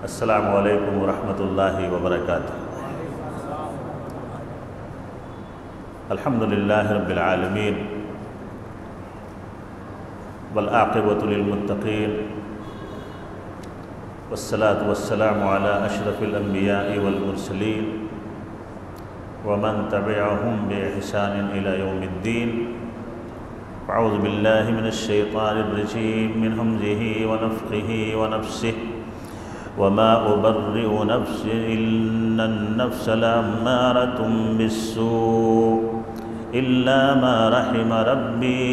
السلام علیکم ورحمۃ اللہ وبرکاتہ۔ الحمدللہ رب العالمین والعاقبۃ للمتقین والصلاة والسلام علی اشرف الانبیاء والمرسلین ومن تبعهم بإحسان إلی یوم الدین۔ اعوذ باللہ من الشیطان الرجیم من ہمزہ ونفخہ ونفسہ وما أبرئ نفسي إن النفس لأمارة بالسوء إلا ما رحم ربي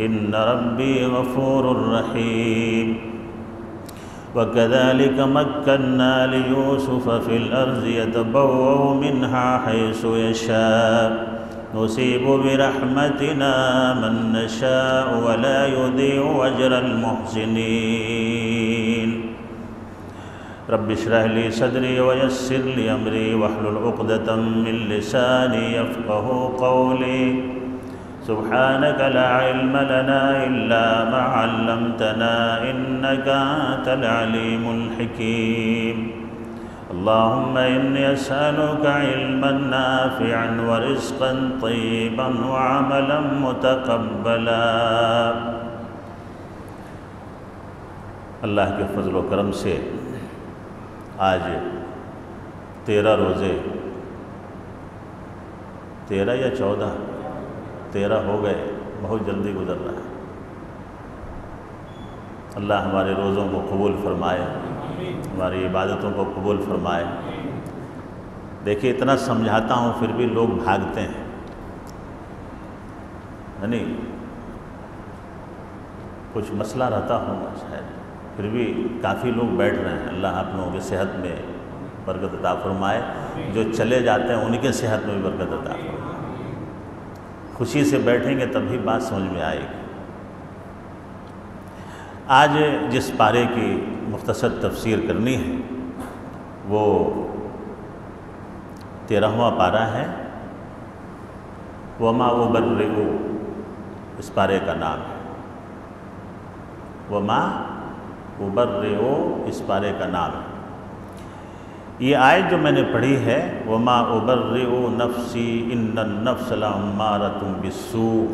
إن ربي غفور رحيم۔ وكذلك مكنا ليوسف في الأرض يتبوأ منها حيث يشاء نصيب برحمتنا من نشاء ولا يضيع أجر المحسنين۔ رب اشرح لي صدري ويسر لي امري واحلل عقدة من لساني يفقهوا قولي سبحانك لا علم لنا الا ما علمتنا انك انت العليم الحكيم۔ اللهم اني اسالك علما نافعا ورزقا طيبا وعملا متقبلا۔ اللہ کے فضل و کرم سے آج 13 روزے 13 یا 14 ہو گئے، بہت جلدی گزر رہا ہے۔ اللہ ہمارے روزوں کو قبول فرمائے، ہماری عبادتوں کو قبول فرمائے۔ دیکھیے اتنا سمجھاتا ہوں پھر بھی لوگ بھاگتے ہیں، نہیں کچھ مسئلہ رہتا ہوگا شاید، پھر بھی کافی لوگ بیٹھ رہے ہیں۔ اللہ آپ لوگوں کی صحت میں برکت عطا فرمائے، جو چلے جاتے ہیں ان کے صحت میں بھی برکت عطا فرمائے۔ خوشی سے بیٹھیں گے تب بھی بات سمجھ میں آئے گی۔ آج جس پارے کی مختصر تفسیر کرنی ہے وہ 13واں پارہ ہے، وما أبرئ، اس پارے کا نام ہے وما أبرئ، اس پارے کا نام ہے۔ یہ آیت جو میں نے پڑھی ہے وما أبرئ نفسی ان النفس لأمارة بالسوء،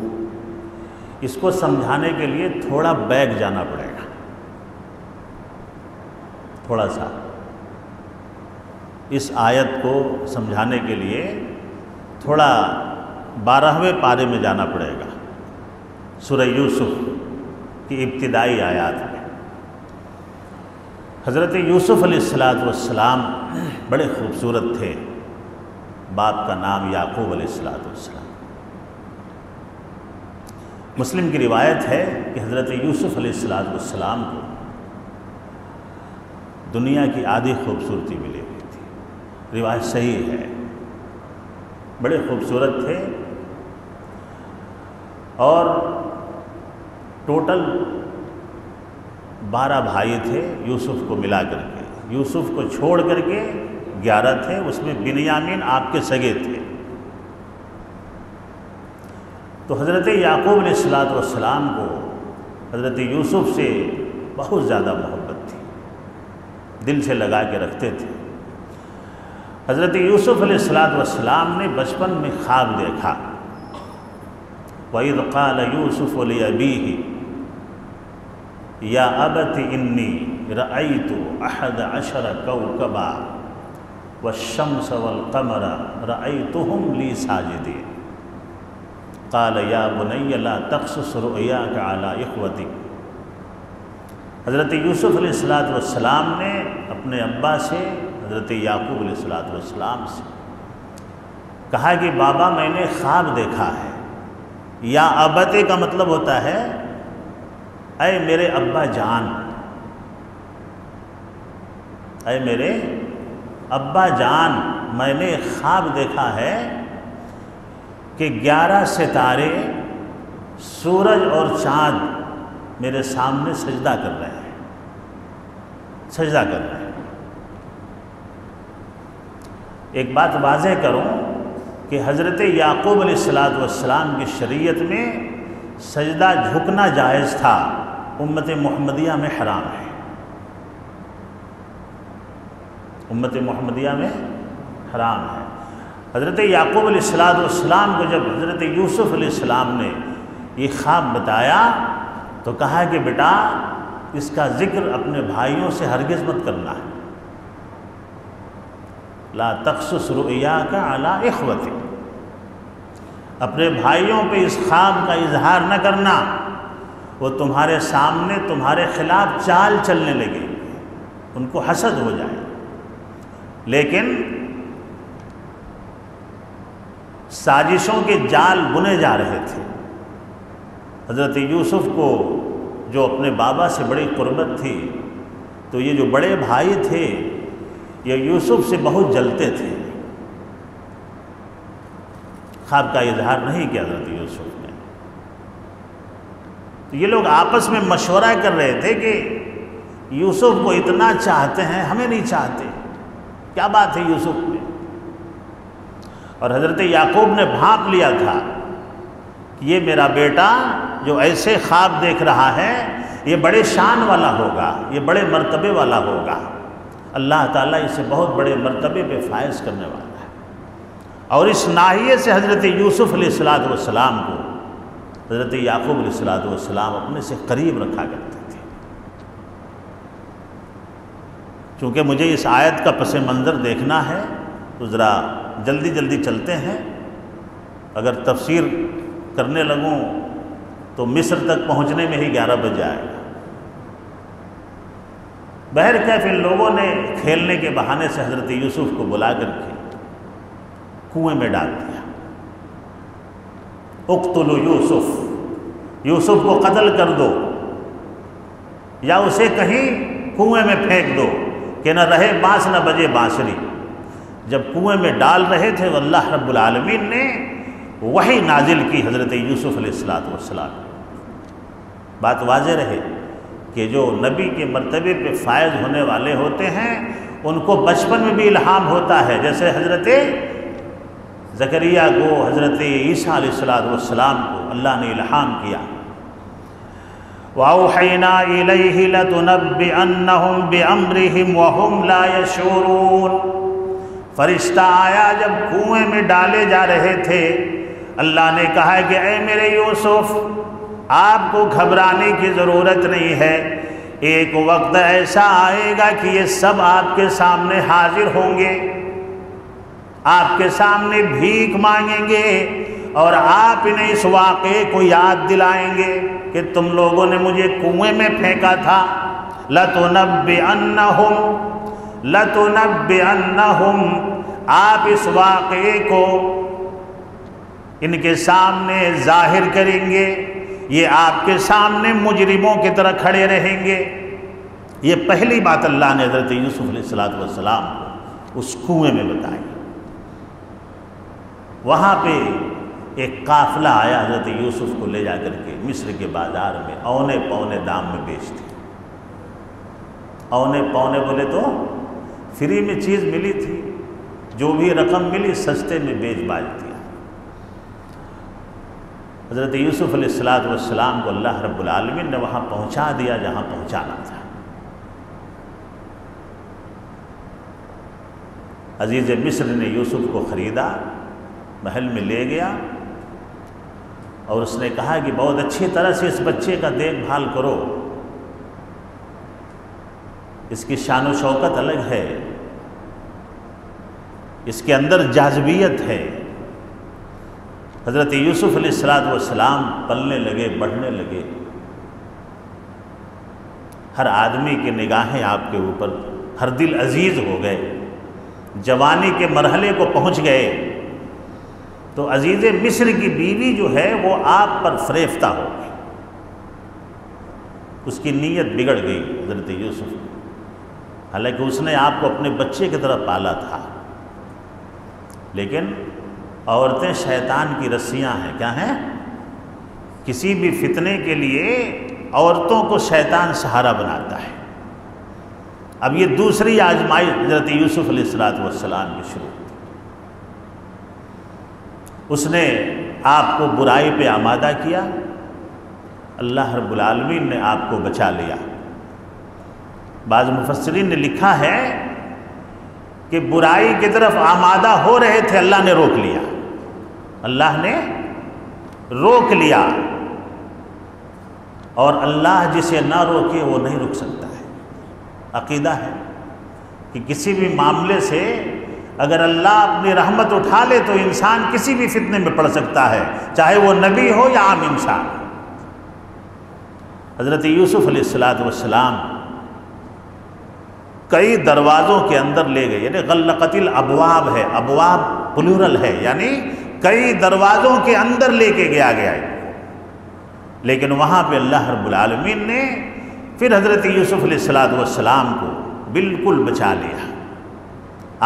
اس کو سمجھانے کے لیے تھوڑا بیک جانا پڑے گا، تھوڑا سا اس آیت کو سمجھانے کے لیے تھوڑا 12ویں پارے میں جانا پڑے گا، سورہ یوسف کی ابتدائی آیات میں۔ حضرت یوسف علیہ السلام بڑے خوبصورت تھے، باپ کا نام یعقوب علیہ السلام۔ مسلم کی روایت ہے کہ حضرت یوسف علیہ السلام کو دنیا کی آدھی خوبصورتی ملی ہوئی تھی، روایت صحیح ہے، بڑے خوبصورت تھے، اور ٹوٹل 12 بھائی تھے یوسف کو ملا کر کے، یوسف کو چھوڑ کر کے 11 تھے، اس میں بنیامین آپ کے سگے تھے۔ تو حضرت یعقوب علیہ السلام کو حضرت یوسف سے بہت زیادہ محبت تھی، دل سے لگا کے رکھتے تھے۔ حضرت یوسف علیہ السلام نے بچپن میں خواب دیکھا، وَإِذْ قَالَ يُوسُفُ لِأَبِيهِ یا ابت انی رأیت 11 کوكبا والشمس والقمر رأیتهم لی ساجدین قال یا بنی لا تقصص رؤیاک علی اخوتک۔ حضرت یوسف علیہ السلام نے اپنے ابا سے، حضرت یعقوب علیہ السلام سے کہا کہ بابا میں نے خواب دیکھا ہے۔ یا ابت کا مطلب ہوتا ہے اے میرے ابا جان، اے میرے ابا جان، میں نے خواب دیکھا ہے کہ 11 ستارے، سورج اور چاند میرے سامنے سجدہ کر رہے ہیں، سجدہ کر رہے ہیں۔ ایک بات واضح کروں کہ حضرت یعقوب علیہ السلام کی شریعت میں سجدہ جھکنا جائز تھا، امت محمدیہ میں حرام ہے۔ امت محمدیہ میں حرام ہے۔ حضرت یعقوب علیہ السلام کو جب حضرت یوسف علیہ السلام نے یہ خواب بتایا تو کہا کہ بیٹا اس کا ذکر اپنے بھائیوں سے ہرگز مت کرنا ہے، لا تقصص رؤیاک علی اخوتک، اپنے بھائیوں پہ اس خواب کا اظہار نہ کرنا، وہ تمہارے سامنے تمہارے خلاف چال چلنے لگے، ان کو حسد ہو جائے۔ لیکن سازشوں کے جال بنے جا رہے تھے۔ حضرت یوسف کو جو اپنے بابا سے بڑی قربت تھی، تو یہ جو بڑے بھائی تھے یہ یوسف سے بہت جلتے تھے، خواب کا اظہار نہیں کیا حضرت یوسف نے۔ تو یہ لوگ آپس میں مشورہ کر رہے تھے کہ یوسف کو اتنا چاہتے ہیں، ہمیں نہیں چاہتے، کیا بات ہے یوسف میں؟ اور حضرت یعقوب نے بھانپ لیا تھا کہ یہ میرا بیٹا جو ایسے خواب دیکھ رہا ہے یہ بڑے شان والا ہوگا، یہ بڑے مرتبے والا ہوگا، اللہ تعالیٰ اسے بہت بڑے مرتبے پہ فائز کرنے والا ہے۔ اور اس ناحیے سے حضرت یوسف علیہ السلام کو حضرت یعقوب علیہ السلام اپنے سے قریب رکھا کرتے تھے۔ چونکہ مجھے اس آیت کا پس منظر دیکھنا ہے تو ذرا جلدی جلدی چلتے ہیں، اگر تفسیر کرنے لگوں تو مصر تک پہنچنے میں ہی 11 بج جائے گا۔ بہرکیف ان لوگوں نے کھیلنے کے بہانے سے حضرت یوسف کو بلا کر کے کنویں میں ڈال دیا۔ اقتلوا یوسف، یوسف کو قتل کر دو یا اسے کہیں کنویں میں پھینک دو کہ نہ رہے بانس نہ بجے بانسری۔ جب کنویں میں ڈال رہے تھے تو اللہ رب العالمین نے وحی نازل کی حضرت یوسف علیہ السلام۔ بات واضح رہے کہ جو نبی کے مرتبے پہ فائز ہونے والے ہوتے ہیں ان کو بچپن میں بھی الہام ہوتا ہے، جیسے حضرت زکریا کو، حضرت عیسیٰ علیہ السلام کو اللہ نے الہام کیا۔ وَأَوْحَيْنَا إِلَيْهِ لَتُنَبِّئَنَّهُمْ بِأَمْرِهِمْ وَهُمْ لَا يَشْعُرُونَ۔ فرشتہ آیا جب کنویں میں ڈالے جا رہے تھے، اللہ نے کہا کہ اے میرے یوسف آپ کو گھبرانے کی ضرورت نہیں ہے، ایک وقت ایسا آئے گا کہ یہ سب آپ کے سامنے حاضر ہوں گے، آپ کے سامنے بھیک مانگیں گے اور آپ انہیں اس واقعے کو یاد دلائیں گے کہ تم لوگوں نے مجھے کنویں میں پھینکا تھا۔ لَتُنَبِّئَنَّهُمْ، آپ اس واقعے کو ان کے سامنے ظاہر کریں گے، یہ آپ کے سامنے مجرموں کی طرح کھڑے رہیں گے۔ یہ پہلی بات اللہ نے حضرت یوسف علیہ السلام کو اس کنویں میں بتائی۔ وہاں پہ ایک قافلہ آیا حضرت یوسف کو لے جا کر کے مصر کے بازار میں اونے پونے دام میں بیچتے۔ اونے پونے بولے تو فری میں چیز ملی تھی، جو بھی رقم ملی سستے میں بیچ باچ دیا۔ حضرت یوسف علیہ السلام کو اللہ رب العالمین نے وہاں پہنچا دیا جہاں پہنچانا تھا۔ عزیز مصر نے یوسف کو خریدا، محل میں لے گیا اور اس نے کہا کہ بہت اچھی طرح سے اس بچے کا دیکھ بھال کرو، اس کی شان و شوکت الگ ہے، اس کے اندر جاذبیت ہے۔ حضرت یوسف علیہ السلام پلنے لگے، بڑھنے لگے، ہر آدمی کی نگاہیں آپ کے اوپر، ہر دل عزیز ہو گئے، جوانی کے مرحلے کو پہنچ گئے تو عزیز مصر کی بیوی جو ہے وہ آپ پر فریفتہ ہو گئی، اس کی نیت بگڑ گئی حضرت یوسف، حالانکہ اس نے آپ کو اپنے بچے کی طرح پالا تھا۔ لیکن عورتیں شیطان کی رسیاں ہیں، کیا ہیں؟ کسی بھی فتنے کے لیے عورتوں کو شیطان سہارا بناتا ہے۔ اب یہ دوسری آزمائش حضرت یوسف علیہ السلام کی شروع ہوئی۔ اس نے آپ کو برائی پہ آمادہ کیا، اللہ رب العالمین نے آپ کو بچا لیا۔ بعض مفسرین نے لکھا ہے کہ برائی کی طرف آمادہ ہو رہے تھے، اللہ نے روک لیا، اللہ نے روک لیا، اور اللہ جسے نہ روکے وہ نہیں رک سکتا ہے۔ عقیدہ ہے کہ کسی بھی معاملے سے اگر اللہ اپنی رحمت اٹھا لے تو انسان کسی بھی فتنے میں پڑ سکتا ہے، چاہے وہ نبی ہو یا عام انسان۔ حضرت یوسف علیہ السلام کئی دروازوں کے اندر لے گئے، یعنی غلقت الابواب ہے، ابواب پلورل ہے، یعنی کئی دروازوں کے اندر لے کے گیا ہے، لیکن وہاں پہ اللہ رب العالمین نے پھر حضرت یوسف علیہ السلام کو بالکل بچا لیا۔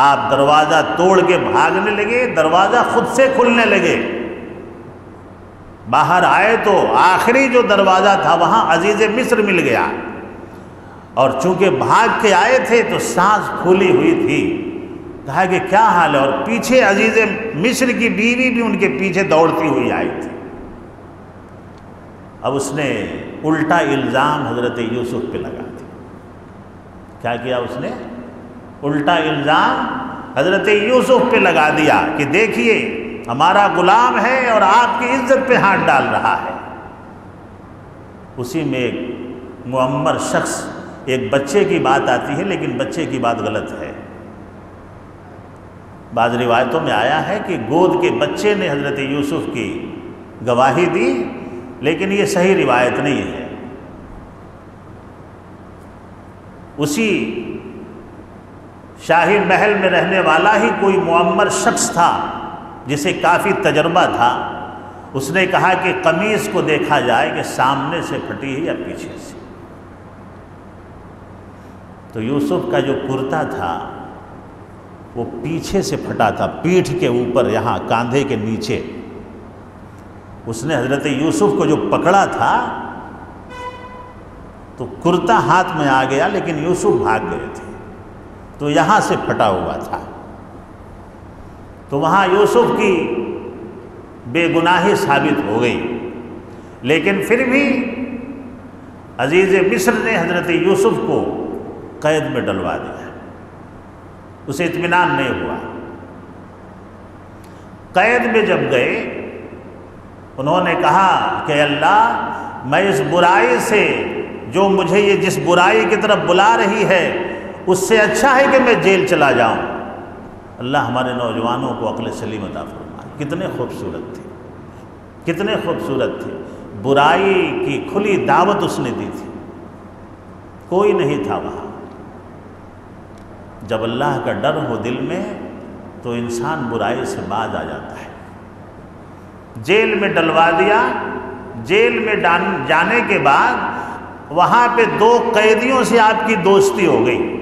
آپ دروازہ توڑ کے بھاگنے لگے، دروازہ خود سے کھلنے لگے، باہر آئے تو آخری جو دروازہ تھا وہاں عزیز مصر مل گیا، اور چونکہ بھاگ کے آئے تھے تو سانس پھولی ہوئی تھی، کہا کہ کیا حال ہے، اور پیچھے عزیز مصر کی بیوی بھی ان کے پیچھے دوڑتی ہوئی آئی تھی۔ اب اس نے الٹا الزام حضرت یوسف پہ لگا دیا۔ کیا کیا اس نے؟ الٹا الزام حضرت یوسف پہ لگا دیا کہ دیکھیے ہمارا غلام ہے اور آپ کی عزت پہ ہاتھ ڈال رہا ہے۔ اسی میں ایک معمر شخص، ایک بچے کی بات آتی ہے، لیکن بچے کی بات غلط ہے۔ بعض روایتوں میں آیا ہے کہ گود کے بچے نے حضرت یوسف کی گواہی دی، لیکن یہ صحیح روایت نہیں ہے۔ اسی شاہی محل میں رہنے والا ہی کوئی معمر شخص تھا جسے کافی تجربہ تھا، اس نے کہا کہ قمیص کو دیکھا جائے کہ سامنے سے پھٹی ہے یا پیچھے سے۔ تو یوسف کا جو کرتا تھا وہ پیچھے سے پھٹا تھا، پیٹھ کے اوپر، یہاں کاندھے کے نیچے۔ اس نے حضرت یوسف کو جو پکڑا تھا تو کرتا ہاتھ میں آ گیا، لیکن یوسف بھاگ گئے تھے تو یہاں سے پھٹا ہوا تھا۔ تو وہاں یوسف کی بے گناہی ثابت ہو گئی، لیکن پھر بھی عزیز مصر نے حضرت یوسف کو قید میں ڈلوا دیا، اسے اطمینان نہیں ہوا۔ قید میں جب گئے انہوں نے کہا کہ اللہ، میں اس برائی سے جو مجھے یہ جس برائی کی طرف بلا رہی ہے اس سے اچھا ہے کہ میں جیل چلا جاؤں۔ اللہ ہمارے نوجوانوں کو عقل سلیم عطا فرمائے۔ کتنے خوبصورت تھے، کتنے خوبصورت تھے، برائی کی کھلی دعوت اس نے دی تھی، کوئی نہیں تھا وہاں۔ جب اللہ کا ڈر ہو دل میں تو انسان برائی سے باز آ جاتا ہے۔ جیل میں ڈلوا دیا۔ جیل میں جانے کے بعد وہاں پہ 2 قیدیوں سے آپ کی دوستی ہو گئی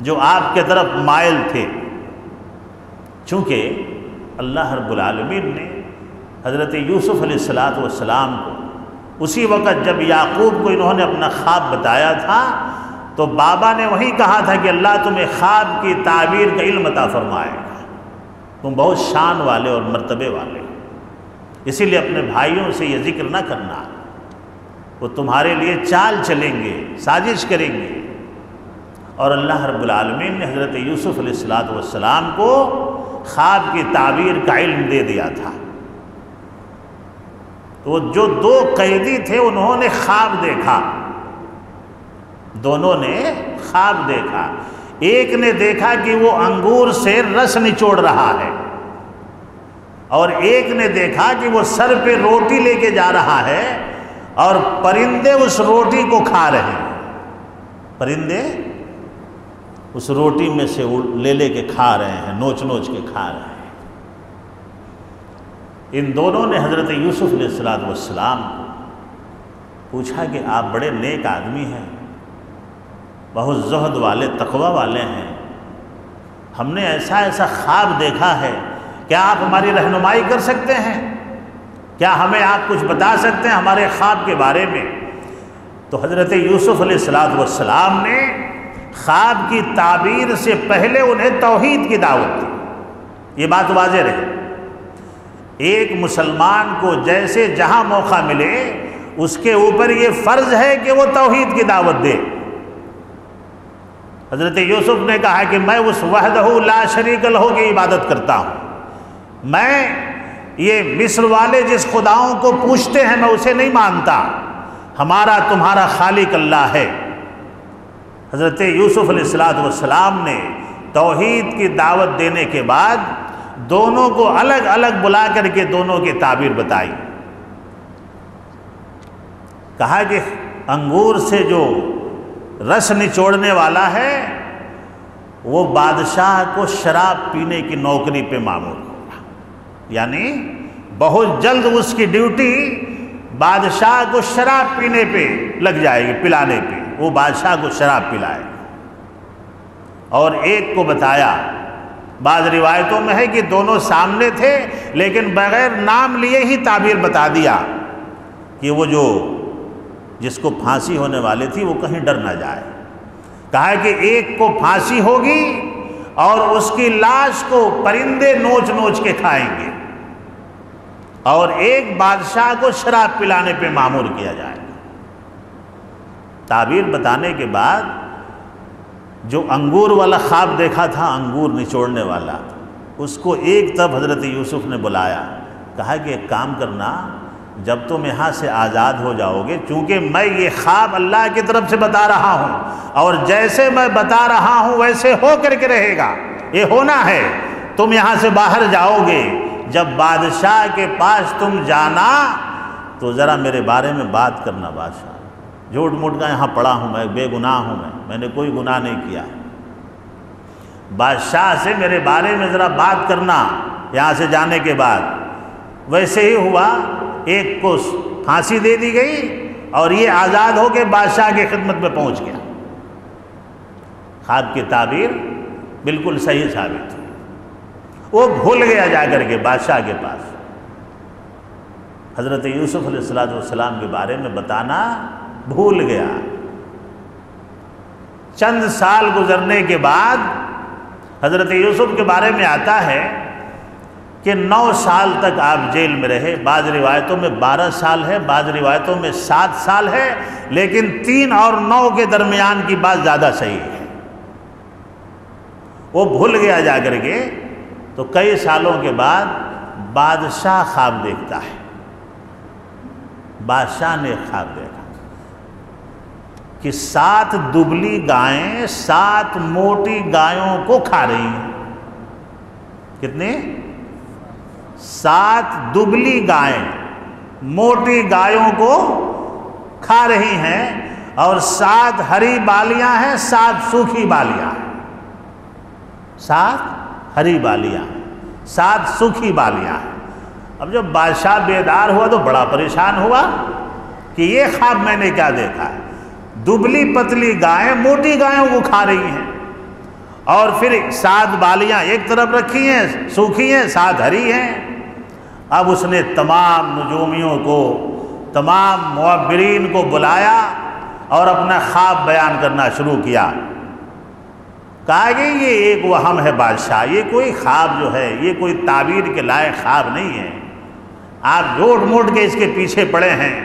جو آپ کے طرف مائل تھے، چونکہ اللہ رب العالمین نے حضرت یوسف علیہ السلام کو اسی وقت جب یعقوب کو انہوں نے اپنا خواب بتایا تھا تو بابا نے وہی کہا تھا کہ اللہ تمہیں خواب کی تعبیر کا علم عطا فرمائے گا، تم بہت شان والے اور مرتبے والے، اسی لیے اپنے بھائیوں سے یہ ذکر نہ کرنا، وہ تمہارے لیے چال چلیں گے، سازش کریں گے۔ اور اللہ رب العالمین نے حضرت یوسف علیہ السلام کو خواب کی تعبیر کا علم دے دیا تھا۔ تو جو 2 قیدی تھے انہوں نے خواب دیکھا، دونوں نے خواب دیکھا۔ ایک نے دیکھا کہ وہ انگور سے رس نچوڑ رہا ہے، اور ایک نے دیکھا کہ وہ سر پہ روٹی لے کے جا رہا ہے اور پرندے اس روٹی کو کھا رہے ہیں، پرندے اس روٹی میں سے لے کے کھا رہے ہیں، نوچ نوچ کے کھا رہے ہیں۔ ان دونوں نے حضرت یوسف علیہ السلام کو پوچھا کہ آپ بڑے نیک آدمی ہیں، بہت زہد والے، تقوی والے ہیں، ہم نے ایسا ایسا خواب دیکھا ہے، کیا آپ ہماری رہنمائی کر سکتے ہیں؟ کیا ہمیں آپ کچھ بتا سکتے ہیں ہمارے خواب کے بارے میں؟ تو حضرت یوسف علیہ السلام نے خواب کی تعبیر سے پہلے انہیں توحید کی دعوت دی۔ یہ بات واضح رہے، ایک مسلمان کو جیسے جہاں موقع ملے اس کے اوپر یہ فرض ہے کہ وہ توحید کی دعوت دے۔ حضرت یوسف نے کہا کہ میں اس وحدہ لا شریک لہ کی عبادت کرتا ہوں، میں یہ مصر والے جس خداؤں کو پوچھتے ہیں میں اسے نہیں مانتا، ہمارا تمہارا خالق اللہ ہے۔ حضرت یوسف علیہ السلام نے توحید کی دعوت دینے کے بعد دونوں کو الگ الگ بلا کر کے دونوں کی تعبیر بتائی۔ کہا کہ انگور سے جو رس نچوڑنے والا ہے وہ بادشاہ کو شراب پینے کی نوکری پہ مامور ہوگا، یعنی بہت جلد اس کی ڈیوٹی بادشاہ کو شراب پینے پہ لگ جائے گی، پلانے پہ، وہ بادشاہ کو شراب پلائے گا۔ اور ایک کو بتایا، بعض روایتوں میں ہے کہ دونوں سامنے تھے لیکن بغیر نام لیے ہی تعبیر بتا دیا کہ وہ جو جس کو پھانسی ہونے والی تھی وہ کہیں ڈر نہ جائے۔ کہا کہ ایک کو پھانسی ہوگی اور اس کی لاش کو پرندے نوچ نوچ کے کھائیں گے، اور ایک بادشاہ کو شراب پلانے پہ مامور کیا جائے گا۔ تعبیر بتانے کے بعد جو انگور والا خواب دیکھا تھا، انگور نچوڑنے والا، اس کو ایک طرف حضرت یوسف نے بلایا، کہا کہ ایک کام کرنا، جب تم یہاں سے آزاد ہو جاؤ گے، چونکہ میں یہ خواب اللہ کی طرف سے بتا رہا ہوں اور جیسے میں بتا رہا ہوں ویسے ہو کر کے رہے گا، یہ ہونا ہے، تم یہاں سے باہر جاؤ گے، جب بادشاہ کے پاس تم جانا تو ذرا میرے بارے میں بات کرنا، بادشاہ جھوٹ موٹ کا یہاں پڑا ہوں، میں بے گناہ ہوں، میں نے کوئی گناہ نہیں کیا، بادشاہ سے میرے بارے میں ذرا بات کرنا یہاں سے جانے کے بعد۔ ویسے ہی ہوا، ایک کو پھانسی دے دی گئی اور یہ آزاد ہو کے بادشاہ کی خدمت میں پہنچ گیا۔ خواب کی تعبیر بالکل صحیح ثابت ہوئی، وہ بھول گیا جا کر کے بادشاہ کے پاس حضرت یوسف علیہ السلام کے بارے میں بتانا بھول گیا۔ چند سال گزرنے کے بعد حضرت یوسف کے بارے میں آتا ہے کہ 9 سال تک آپ جیل میں رہے، بعض روایتوں میں 12 سال ہے، بعض روایتوں میں 7 سال ہے، لیکن 3 اور 9 کے درمیان کی بات زیادہ صحیح ہے۔ وہ بھول گیا جا کر کے، تو کئی سالوں کے بعد بادشاہ خواب دیکھتا ہے۔ بادشاہ نے خواب دیکھا کہ 7 دبلی گائیں 7 موٹی گایوں کو کھا رہی ہیں۔ کتنے؟ 7 دبلی گائیں موٹی گایوں کو کھا رہی ہیں، اور 7 ہری بالیاں ہیں، 7 سوکھی بالیاں ہیں۔ 7 ہری بالیاں، 7 سوکھی بالیاں ہیں۔ اب جب بادشاہ بیدار ہوا تو بڑا پریشان ہوا کہ یہ خواب میں نے کیا دیکھا ہے، دبلی پتلی گائیں موٹی گایوں کو کھا رہی ہیں، اور پھر 7 بالیاں ایک طرف رکھی ہیں، سوکھی ہیں، 7 ہری ہیں۔ اب اس نے تمام نجومیوں کو، تمام معبرین کو بلایا اور اپنا خواب بیان کرنا شروع کیا۔ کہا کہ یہ ایک وہم ہے بادشاہ، یہ کوئی خواب جو ہے یہ کوئی تعبیر کے لائق خواب نہیں ہے، آپ جھوٹ موٹ کے اس کے پیچھے پڑے ہیں۔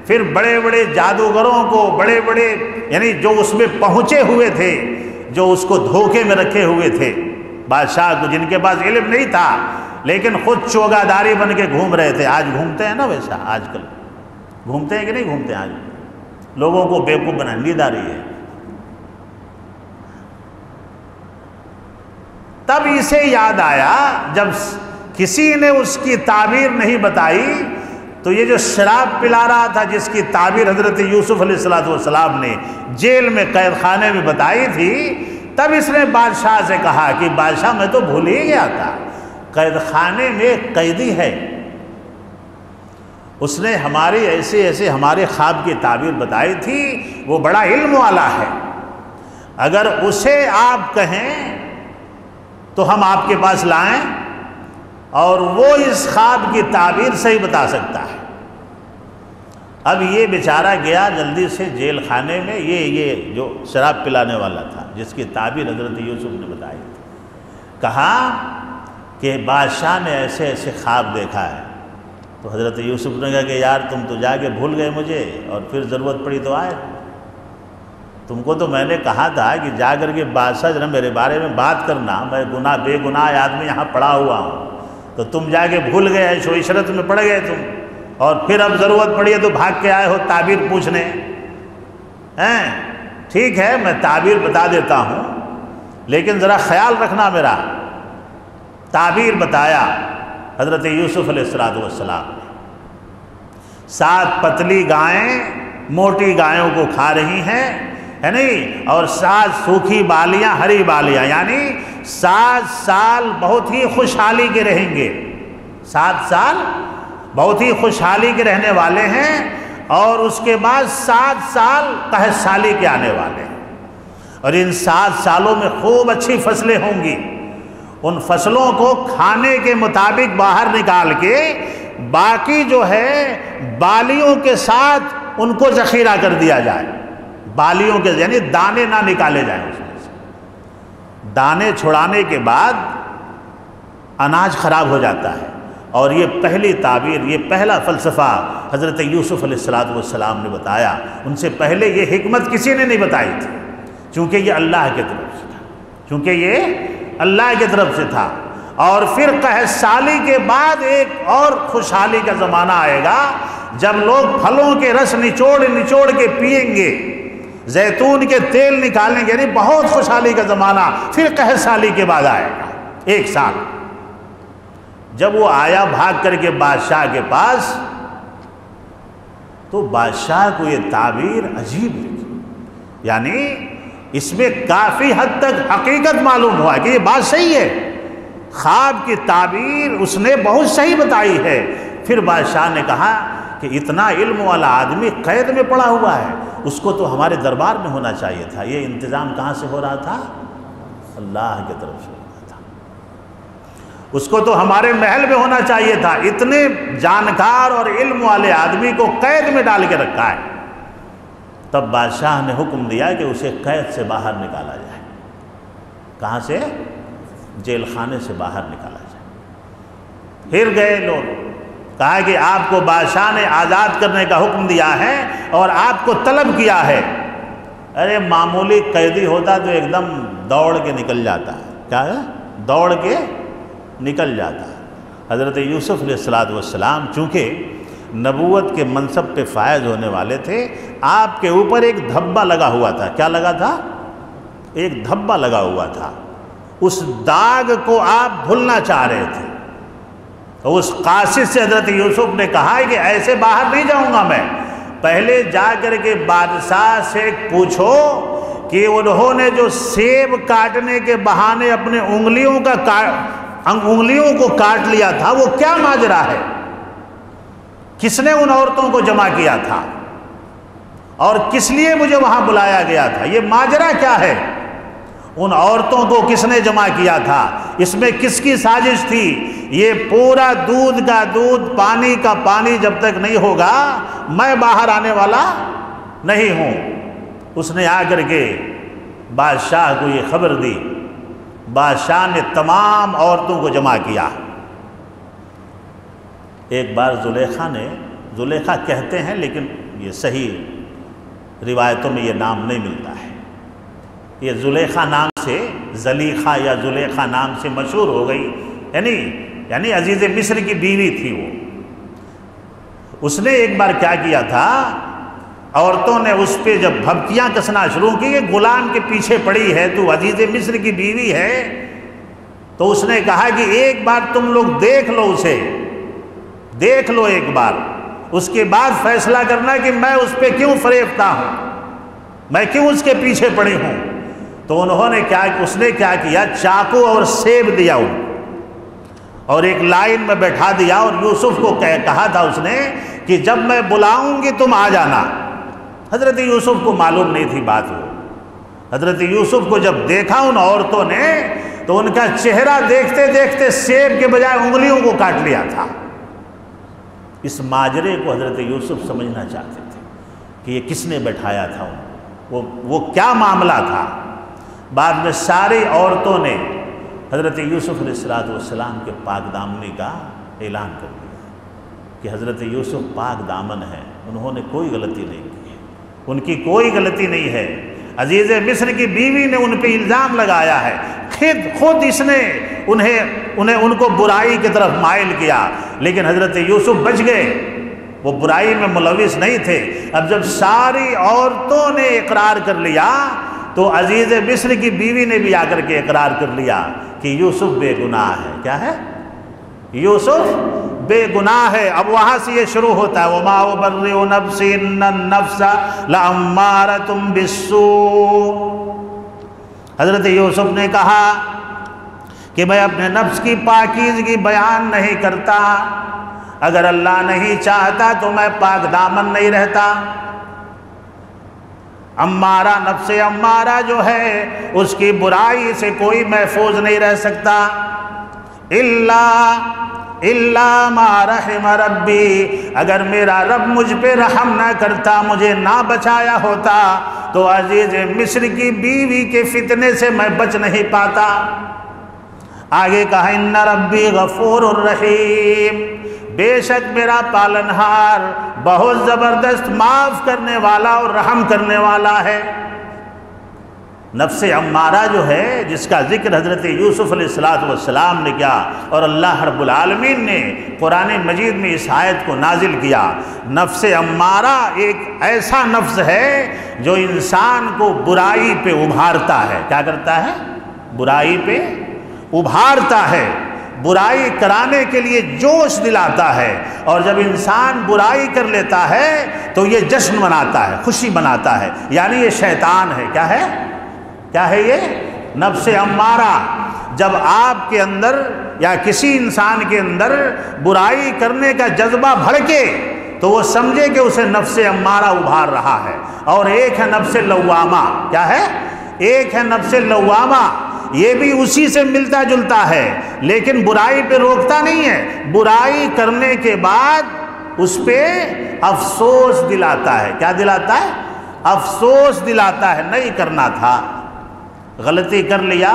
پھر بڑے بڑے جادوگروں کو، بڑے بڑے یعنی جو اس میں پہنچے ہوئے تھے، جو اس کو دھوکے میں رکھے ہوئے تھے بادشاہ کو، جن کے پاس علم نہیں تھا لیکن خود چوگاداری بن کے گھوم رہے تھے۔ آج گھومتے ہیں نا ویسا، آج کل گھومتے ہیں کہ نہیں گھومتے ہیں؟ آج لوگوں کو بیوقوف بنانے نیند آ رہی ہے۔ تب اسے یاد آیا، جب کسی نے اس کی تعبیر نہیں بتائی تو یہ جو شراب پلا رہا تھا، جس کی تعبیر حضرت یوسف علیہ السلام نے جیل میں قید خانے میں بتائی تھی، تب اس نے بادشاہ سے کہا کہ بادشاہ میں تو بھول ہی گیا تھا، قید خانے میں ایک قیدی ہے، اس نے ہماری ایسے ہمارے خواب کی تعبیر بتائی تھی، وہ بڑا علم والا ہے، اگر اسے آپ کہیں تو ہم آپ کے پاس لائیں اور وہ اس خواب کی تعبیر صحیح بتا سکتا ہے۔ اب یہ بیچارہ گیا جلدی سے جیل خانے میں، یہ جو شراب پلانے والا تھا جس کی تعبیر حضرت یوسف نے بتائی تھی، کہا کہ بادشاہ نے ایسے خواب دیکھا ہے۔ تو حضرت یوسف نے کہا کہ یار تم تو جا کے بھول گئے مجھے، اور پھر ضرورت پڑی تو آئے۔ تم کو تو میں نے کہا تھا کہ جا کر کے بادشاہ جناب میرے بارے میں بات کرنا، میں بے گناہ آدمی یہاں پڑا ہوا ہوں، تو تم جا کے بھول گئے، عیش و عشرت میں پڑ گئے تم، اور پھر اب ضرورت پڑی ہے تو بھاگ کے آئے ہو تعبیر پوچھنے ہیں۔ ٹھیک ہے میں تعبیر بتا دیتا ہوں، لیکن ذرا خیال رکھنا میرا۔ تعبیر بتایا حضرت یوسف علیہ السلام نے، 7 پتلی گائیں موٹی گایوں کو کھا رہی ہیں، ہے نہیں، اور 7 سوکھی بالیاں ہری بالیاں، یعنی 7 سال بہت ہی خوشحالی کے رہیں گے، 7 سال بہت ہی خوشحالی کے رہنے والے ہیں، اور اس کے بعد 7 سال قحط سالی کے آنے والے ہیں، اور ان 7 سالوں میں خوب اچھی فصلیں ہوں گی۔ ان فصلوں کو کھانے کے مطابق باہر نکال کے باقی جو ہے بالیوں کے ساتھ ان کو ذخیرہ کر دیا جائے، بالیوں کے یعنی دانے نہ نکالے جائیں اس میں سے۔ دانے چھڑانے کے بعد اناج خراب ہو جاتا ہے، اور یہ پہلی تعبیر، یہ پہلا فلسفہ حضرت یوسف علیہ السلام نے بتایا۔ ان سے پہلے یہ حکمت کسی نے نہیں بتائی تھی، چونکہ یہ اللہ کی طرف سے تھا، چونکہ یہ اللہ کی طرف سے تھا۔ اور پھر قحط سالی کے بعد ایک اور خوشحالی کا زمانہ آئے گا، جب لوگ پھلوں کے رس نچوڑ کے پیئیں گے، زیتون کے تیل نکالیں گے، یعنی بہت خوشحالی کا زمانہ پھر قحط سالی کے بعد آئے گا، 1 سال۔ جب وہ آیا بھاگ کر کے بادشاہ کے پاس، تو بادشاہ کو یہ تعبیر عجیب لگی، یعنی اس میں کافی حد تک حقیقت معلوم ہوا کہ یہ بات صحیح ہے، خواب کی تعبیر اس نے بہت صحیح بتائی ہے۔ پھر بادشاہ نے کہا کہ اتنا علم والا آدمی قید میں پڑا ہوا ہے، اس کو تو ہمارے دربار میں ہونا چاہیے تھا۔ یہ انتظام کہاں سے ہو رہا تھا؟ اللہ کی طرف سے ہو رہا تھا، اس کو تو ہمارے محل میں ہونا چاہیے تھا۔ اتنے جانکار اور علم والے آدمی کو قید میں ڈال کے رکھا ہے۔ تب بادشاہ نے حکم دیا کہ اسے قید سے باہر نکالا جائے۔ کہاں سے؟ جیل خانے سے باہر نکالا جائے۔ پھر گئے لوگ، کہا کہ آپ کو بادشاہ نے آزاد کرنے کا حکم دیا ہے اور آپ کو طلب کیا ہے۔ ارے معمولی قیدی ہوتا تو ایک دم دوڑ کے نکل جاتا ہے، کیا ہے؟ دوڑ کے نکل جاتا ہے۔ حضرت یوسف علیہ السلام چونکہ نبوت کے منصب پہ فائز ہونے والے تھے، آپ کے اوپر ایک دھبا لگا ہوا تھا۔ کیا لگا تھا؟ ایک دھبا لگا ہوا تھا۔ اس داغ کو آپ دھلنا چاہ رہے تھے، تو اس قاصد سے حضرت یوسف نے کہا کہ ایسے باہر نہیں جاؤں گا میں، پہلے جا کر کے بادشاہ سے پوچھو کہ انہوں نے جو سیب کاٹنے کے بہانے اپنے انگلیوں کو کاٹ لیا تھا، وہ کیا ماجرا ہے؟ کس نے ان عورتوں کو جمع کیا تھا اور کس لیے مجھے وہاں بلایا گیا تھا؟ یہ ماجرا کیا ہے؟ ان عورتوں کو کس نے جمع کیا تھا؟ اس میں کس کی سازش تھی؟ یہ پورا دودھ کا دودھ، پانی کا پانی جب تک نہیں ہوگا میں باہر آنے والا نہیں ہوں۔ اس نے آ کر کے بادشاہ کو یہ خبر دی۔ بادشاہ نے تمام عورتوں کو جمع کیا۔ ایک بار زلیخا کہتے ہیں، لیکن یہ صحیح روایتوں میں یہ نام نہیں ملتا ہے۔ یہ زلیخا نام سے، زلیخا یا زلیخا نام سے مشہور ہو گئی، یعنی عزیز مصر کی بیوی تھی وہ۔ اس نے ایک بار کیا کیا تھا، عورتوں نے اس پہ جب بھبکیاں کسنا شروع کی کہ غلام کے پیچھے پڑی ہے تو عزیز مصر کی بیوی ہے، تو اس نے کہا کہ ایک بار تم لوگ دیکھ لو اسے، دیکھ لو ایک بار، اس کے بعد فیصلہ کرنا کہ میں اس پہ کیوں فریفتہ ہوں، میں کیوں اس کے پیچھے پڑی ہوں۔ تو اس نے کیا کیا، چاقو اور سیب دیا ان، اور ایک لائن میں بیٹھا دیا، اور یوسف کو کہا تھا اس نے کہ جب میں بلاؤں گی تم آ جانا۔ حضرت یوسف کو معلوم نہیں تھی بات وہ۔ حضرت یوسف کو جب دیکھا ان عورتوں نے تو ان کا چہرہ دیکھتے دیکھتے سیب کے بجائے انگلیوں کو کاٹ لیا تھا۔ اس ماجرے کو حضرت یوسف سمجھنا چاہتے تھے کہ یہ کس نے بیٹھایا تھا، وہ کیا معاملہ تھا۔ بعد میں ساری عورتوں نے حضرت یوسف علیہ السلام کے پاک دامنی کا اعلان کر دیا کہ حضرت یوسف پاک دامن ہیں، انہوں نے کوئی غلطی نہیں کی ہے، ان کی کوئی غلطی نہیں ہے۔ عزیز مصر کی بیوی نے ان پہ الزام لگایا ہے، خود اس نے ان کو برائی کی طرف مائل کیا، لیکن حضرت یوسف بچ گئے، وہ برائی میں ملوث نہیں تھے۔ اب جب ساری عورتوں نے اقرار کر لیا تو عزیز مصر کی بیوی نے بھی آ کر کے اقرار کر لیا کہ یوسف بے گناہ ہے۔ کیا ہے؟ یوسف بے گناہ ہے۔ اب وہاں سے یہ شروع ہوتا ہے وَمَا أُبَرِّئُ نَفْسِي إِنَّ النَّفْسَ لَأَمَّارَةٌ بِالسُّوءِ۔ حضرت یوسف نے کہا کہ میں اپنے نفس کی پاکیزگی بیان نہیں کرتا، اگر اللہ نہیں چاہتا تو میں پاک دامن نہیں رہتا۔ امارہ، نفس امارہ جو ہے اس کی برائی سے کوئی محفوظ نہیں رہ سکتا۔ الا ما رحم ربی، اگر میرا رب مجھ پہ رحم نہ کرتا، مجھے نہ بچایا ہوتا تو عزیز مصر کی بیوی کے فتنے سے میں بچ نہیں پاتا۔ آگے کہا ان ربی غفور الرحیم، بے شک میرا پالنہار بہت زبردست معاف کرنے والا اور رحم کرنے والا ہے۔ نفس امارہ جو ہے جس کا ذکر حضرت یوسف علیہ السلام نے کیا اور اللہ رب العالمین نے قرآن مجید میں اس آیت کو نازل کیا، نفس امارہ ایک ایسا نفس ہے جو انسان کو برائی پہ ابھارتا ہے۔ کیا کرتا ہے؟ برائی پہ ابھارتا ہے، برائی کرانے کے لیے جوش دلاتا ہے، اور جب انسان برائی کر لیتا ہے تو یہ جشن مناتا ہے، خوشی مناتا ہے، یعنی یہ شیطان ہے۔ کیا ہے؟ کیا ہے یہ؟ نفس امارہ۔ جب آپ کے اندر یا کسی انسان کے اندر برائی کرنے کا جذبہ بھڑکے تو وہ سمجھے کہ اسے نفس امارہ ابھار رہا ہے، اور ایک ہے نفس لوامہ۔ کیا ہے؟ ایک ہے نفس لوامہ، یہ بھی اسی سے ملتا جلتا ہے، لیکن برائی پہ روکتا نہیں ہے، برائی کرنے کے بعد اس پہ افسوس دلاتا ہے۔ کیا دلاتا ہے؟ افسوس دلاتا ہے، نہیں کرنا تھا، غلطی کر لیا،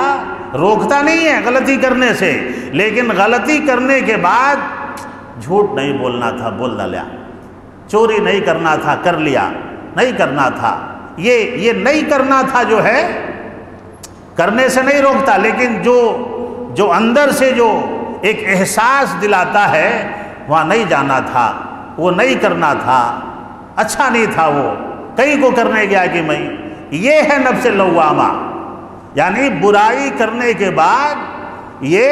روکتا نہیں ہے غلطی کرنے سے، لیکن غلطی کرنے کے بعد جھوٹ نہیں بولنا تھا، بول ڈالا، چوری نہیں کرنا تھا، کر لیا، نہیں کرنا تھا، یہ نہیں کرنا تھا جو ہے کرنے سے نہیں روکتا، لیکن جو اندر سے جو ایک احساس دلاتا ہے وہاں نہیں جانا تھا، وہ نہیں کرنا تھا، اچھا نہیں تھا، وہ کہیں کو کرنے گیا کہ میں، یہ ہے نفس لوامہ، یعنی برائی کرنے کے بعد یہ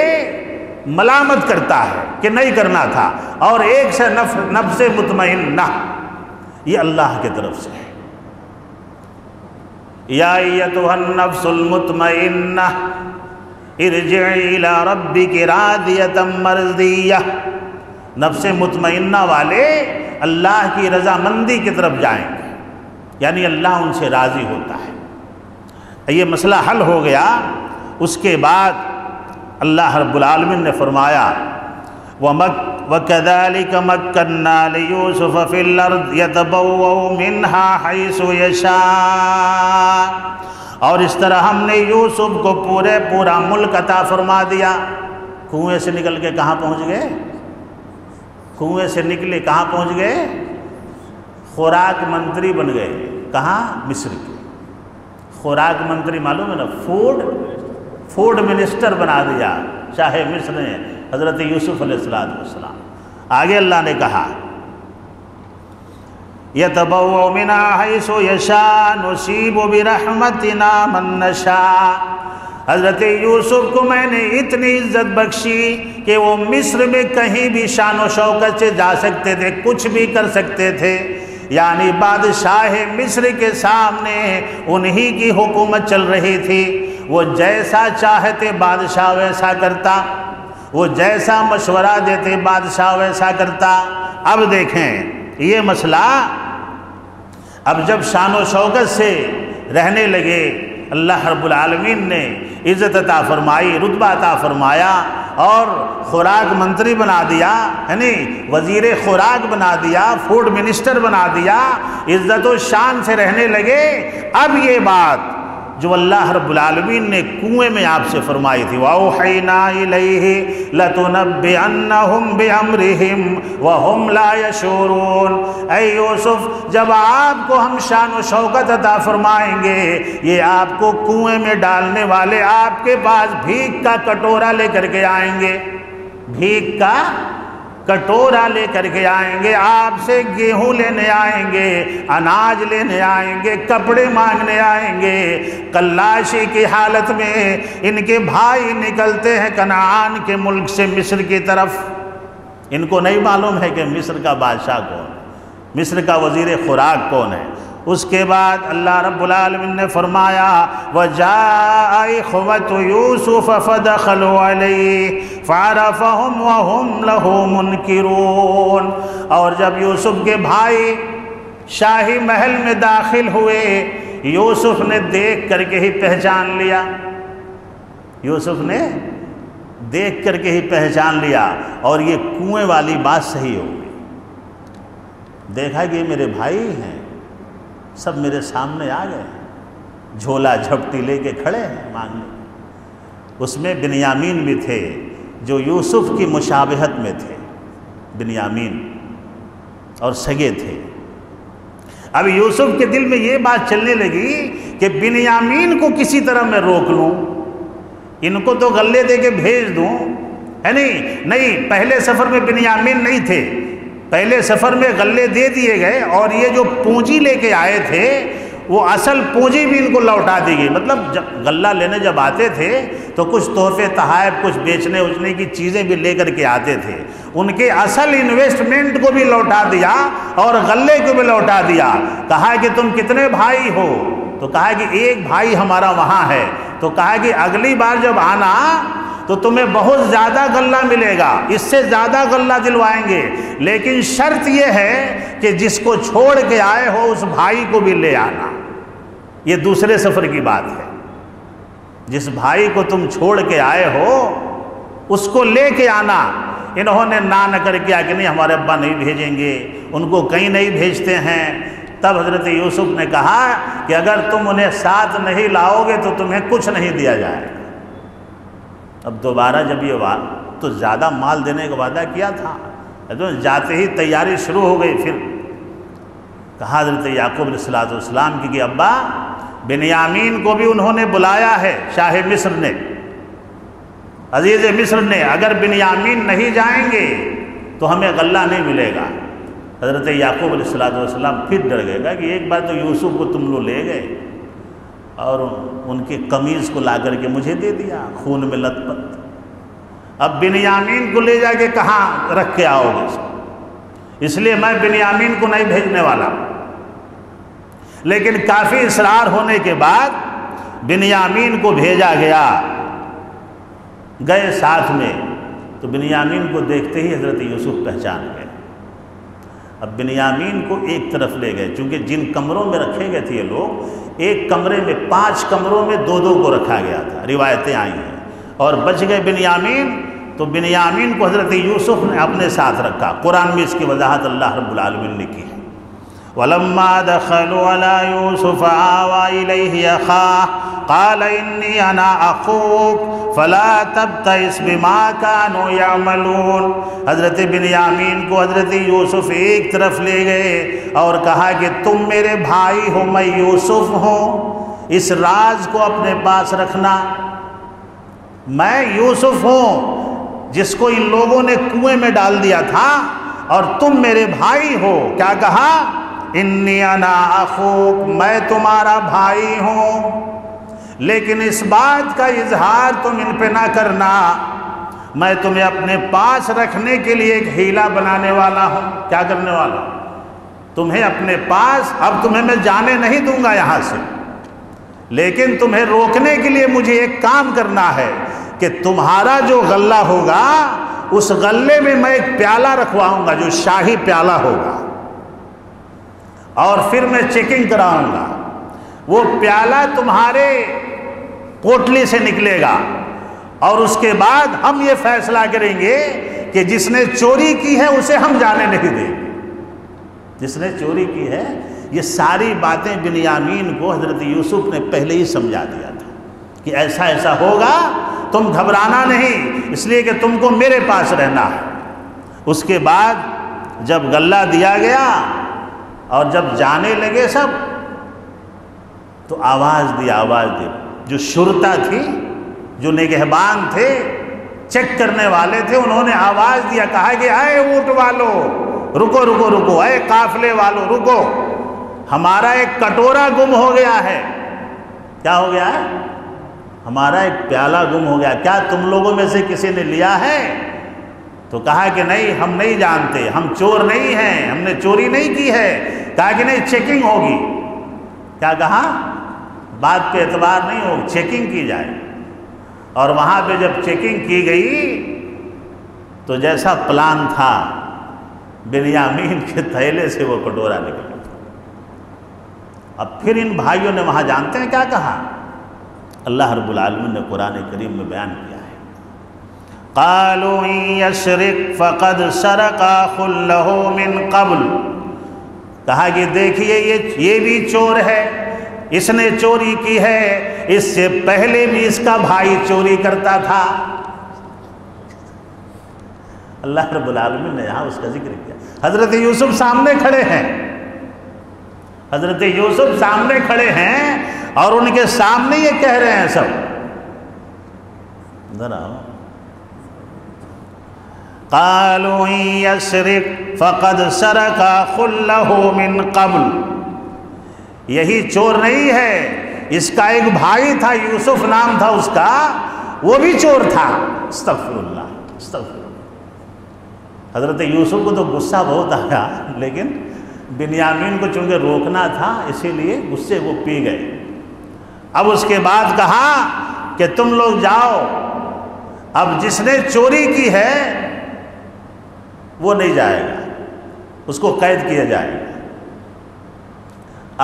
ملامت کرتا ہے کہ نہیں کرنا تھا۔ اور ایک سے نفس مطمئنہ، یہ اللہ کی طرف سے ہے، یا ایتھا النفس المطمئنہ ارجعی الی ربک راضیۃ مرضیہ۔ نفس مطمئنہ والے اللہ کی رضامندی کی طرف جائیں گے، یعنی اللہ ان سے راضی ہوتا ہے۔ یہ مسئلہ حل ہو گیا، اس کے بعد اللہ رب العالمین نے فرمایا وَكَذَلِكَ مَكَّنَّا لِيُوسُفَ فِي الْأَرْضِ يَتَبَوَّأُ مِنْهَا حَيْثُ يَشَاءُ، اور اس طرح ہم نے یوسف کو پورا ملک عطا فرما دیا۔ کنویں سے نکل کے کہاں پہنچ گئے؟ کنویں سے نکلے کہاں پہنچ گئے؟ خوراک منتری بن گئے۔ کہاں؟ مصر کے۔ خوراک منتری معلوم ہے نا، فوڈ منسٹر بنا دیا شاہ مصر نے حضرت یوسف علیہ السلام۔ آگے اللہ نے کہا یتبوأ منہا حیث یشاء نصیب برحمتنا من نشاء۔ حضرت یوسف کو میں نے اتنی عزت بخشی کہ وہ مصر میں کہیں بھی شان و شوکت سے جا سکتے تھے، کچھ بھی کر سکتے تھے، یعنی بادشاہ مصر کے سامنے انہی کی حکومت چل رہی تھی، وہ جیسا چاہتے بادشاہ ویسا کرتا، وہ جیسا مشورہ دیتے بادشاہ ویسا کرتا۔ اب دیکھیں یہ مسئلہ، اب جب شان و شوکت سے رہنے لگے، اللہ رب العالمین نے عزت عطا فرمائی، رتبہ عطا فرمایا، اور خوراک منتری بنا دیا، یعنی وزیر خوراک بنا دیا، فوڈ منسٹر بنا دیا، عزت و شان سے رہنے لگے۔ اب یہ بات جو اللہ رب العالمین نے کنویں میں آپ سے فرمائی تھی وَأَوْحَيْنَا إِلَيْهِ لَتُنَبِّئَنَّهُمْ بِأَمْرِهِمْ وَهُمْ لَا يَشْعُرُونَ۔ اے یوسف، جب آپ کو ہم شان و شوکت عطا فرمائیں گے، یہ آپ کو کنویں میں ڈالنے والے آپ کے پاس بھیک کا کٹورا لے کر کے آئیں گے، بھیک کا کٹورا لے کر کے آئیں گے، آپ سے گیہوں لینے آئیں گے، اناج لینے آئیں گے، کپڑے مانگنے آئیں گے۔ کلاشی کی حالت میں ان کے بھائی نکلتے ہیں کنعان کے ملک سے مصر کی طرف۔ ان کو نہیں معلوم ہے کہ مصر کا بادشاہ کون ہے، مصر کا وزیر خوراک کون ہے۔ اس کے بعد اللہ رب العالمین نے فرمایا وَجَاءَ إِخْوَةُ يُوسُفَ فَدَخَلُوا عَلَيْهِ فَعَرَفَهُمْ وَهُمْ لَهُ مُنْكِرُونَ۔ اور جب یوسف کے بھائی شاہی محل میں داخل ہوئے، یوسف نے دیکھ کر کے ہی پہچان لیا، یوسف نے دیکھ کر کے ہی پہچان لیا، اور یہ کنویں والی بات صحیح ہو گئی۔ دیکھا کہ یہ میرے بھائی ہیں، سب میرے سامنے آ گئے، جھولا جھپٹی لے کے کھڑے ہیں مانگنے۔ اس میں بنیامین بھی تھے جو یوسف کی مشابہت میں تھے، بنیامین اور سگے تھے۔ اب یوسف کے دل میں یہ بات چلنے لگی کہ بنیامین کو کسی طرح میں روک لوں، ان کو تو غلے دے کے بھیج دوں، ہے نہیں، پہلے سفر میں بنیامین نہیں تھے، پہلے سفر میں غلے دے دیے گئے، اور یہ جو پونجی لے کے آئے تھے وہ اصل پونجی بھی ان کو لوٹا دی گئی۔ مطلب جب غلہ لینے جب آتے تھے تو کچھ تحفے تحائف، کچھ بیچنے اچنے کی چیزیں بھی لے کر کے آتے تھے، ان کے اصل انویسٹمنٹ کو بھی لوٹا دیا اور غلے کو بھی لوٹا دیا۔ کہا کہ تم کتنے بھائی ہو؟ تو کہا کہ ایک بھائی ہمارا وہاں ہے۔ تو کہا کہ اگلی بار جب آنا تو تمہیں بہت زیادہ غلہ ملے گا، اس سے زیادہ غلہ دلوائیں گے، لیکن شرط یہ ہے کہ جس کو چھوڑ کے آئے ہو اس بھائی کو بھی لے آنا۔ یہ دوسرے سفر کی بات ہے، جس بھائی کو تم چھوڑ کے آئے ہو اس کو لے کے آنا۔ انہوں نے نہ کر کیا کہ نہیں، ہمارے ابا نہیں بھیجیں گے، ان کو کہیں نہیں بھیجتے ہیں۔ تب حضرت یوسف نے کہا کہ اگر تم انہیں ساتھ نہیں لاؤ گے تو تمہیں کچھ نہیں دیا جائے گا۔ اب دوبارہ جب یہ تو زیادہ مال دینے کا وعدہ کیا تھا، جاتے ہی تیاری شروع ہو گئی۔ پھر کہا حضرت یعقوب علیہ السلام کی کہ ابا، بنیامین کو بھی انہوں نے بلایا ہے، شاہ مصر نے، عزیز مصر نے، اگر بنیامین نہیں جائیں گے تو ہمیں غلہ نہیں ملے گا۔ حضرت یعقوب علیہ السلام پھر ڈر گئے کہ ایک بار تو یوسف کو تم لوگ لے گئے اور ان کی قمیض کو لا کر کے مجھے دے دیا خون میں لت پت، اب بنیامین کو لے جا کے کہاں رکھ کے آؤ گے؟ اس لیے میں بنیامین کو نہیں بھیجنے والا۔ لیکن کافی اصرار ہونے کے بعد بنیامین کو بھیجا گیا، گئے ساتھ میں، تو بنیامین کو دیکھتے ہی حضرت یوسف پہچان گئے۔ اب بنیامین کو ایک طرف لے گئے، چونکہ جن کمروں میں رکھے گئے تھے یہ لوگ، ایک کمرے میں 5 کمروں میں 2 کو رکھا گیا تھا، روایتیں آئی ہیں، اور بچ گئے بنیامین۔ تو بنیامین کو حضرت یوسف نے اپنے ساتھ رکھا۔ قرآن میں اس کی وضاحت اللہ رب العالمین نے کی ہے۔ وَلَمَّا دَخَلُوا عَلَىٰ يُوسُفَ آوَىٰ إِلَيْهِ أَخَاهُ قَالَ إِنِّي أَنَا أَخُوكَ فَلَا تَبْتَئِسْ بِمَا كَانُوا يَعْمَلُونَ۔ حضرت بنیامین کو حضرت یوسف ایک طرف لے گئے اور کہا کہ تم میرے بھائی ہو، میں یوسف ہوں، اس راز کو اپنے پاس رکھنا، میں یوسف ہوں جس کو ان لوگوں نے کنویں میں ڈال دیا تھا، اور تم میرے بھائی ہو۔ کیا کہا؟ انی انا اخوک، میں تمہارا بھائی ہوں، لیکن اس بات کا اظہار تم ان پہ نہ کرنا، میں تمہیں اپنے پاس رکھنے کے لیے ایک ہیلا بنانے والا ہوں۔ کیا کرنے والا؟ تمہیں اپنے پاس، اب تمہیں میں جانے نہیں دوں گا یہاں سے، لیکن تمہیں روکنے کے لیے مجھے ایک کام کرنا ہے کہ تمہارا جو غلہ ہوگا اس غلے میں میں ایک پیالہ رکھواؤں گا جو شاہی پیالہ ہوگا، اور پھر میں چیکنگ کراؤں گا، وہ پیالہ تمہارے پوٹلی سے نکلے گا، اور اس کے بعد ہم یہ فیصلہ کریں گے کہ جس نے چوری کی ہے اسے ہم جانے نہیں دیں گے، جس نے چوری کی ہے یہ ساری باتیں بنیامین کو حضرت یوسف نے پہلے ہی سمجھا دیا تھا کہ ایسا ایسا ہوگا، تم گھبرانا نہیں، اس لیے کہ تم کو میرے پاس رہنا ہے۔ اس کے بعد جب غلہ دیا گیا اور جب جانے لگے سب، تو آواز دی جو شرطا تھی، جو نگہبان تھے، چیک کرنے والے تھے، انہوں نے آواز دیا، کہا کہ اے اونٹ والو رکو رکو رکو، اے قافلے والو رکو، ہمارا ایک کٹورا گم ہو گیا ہے۔ کیا ہو گیا ہے؟ ہمارا ایک پیالہ گم ہو گیا، کیا تم لوگوں میں سے کسی نے لیا ہے؟ تو کہا کہ نہیں، ہم نہیں جانتے، ہم چور نہیں ہیں، ہم نے چوری نہیں کی ہے۔ کہا کہ نہیں، چیکنگ ہوگی۔ کیا کہا؟ بات پہ اعتبار نہیں ہوگی، چیکنگ کی جائے۔ اور وہاں پہ جب چیکنگ کی گئی تو جیسا پلان تھا، بنیامین کے تھیلے سے وہ کٹورا نکلا۔ اب پھر ان بھائیوں نے وہاں جانتے ہیں کیا کہا؟ اللہ رب العالمین نے قرآن کریم میں بیان کیا ہے، قالوا ان یسرق فقد سرق اخ له من قبل، کہا کہ دیکھیے یہ بھی چور ہے، اس نے چوری کی ہے، اس سے پہلے بھی اس کا بھائی چوری کرتا تھا۔ اللہ رب العالمین نے یہاں اس کا ذکر کیا۔ حضرت یوسف سامنے کھڑے ہیں، حضرت یوسف سامنے کھڑے ہیں اور ان کے سامنے یہ کہہ رہے ہیں سب، ذرا قالوا ان یسرق فقد سرق اخ له من قبل، یہی چور نہیں ہے، اس کا ایک بھائی تھا، یوسف نام تھا اس کا، وہ بھی چور تھا۔ استغفر اللہ، استغفر اللہ۔ حضرت یوسف کو تو غصہ بہت آیا، لیکن بنیامین کو چونکہ روکنا تھا، اسی لیے غصے وہ پی گئے۔ اب اس کے بعد کہا کہ تم لوگ جاؤ، اب جس نے چوری کی ہے وہ نہیں جائے گا، اس کو قید کیا جائے گا۔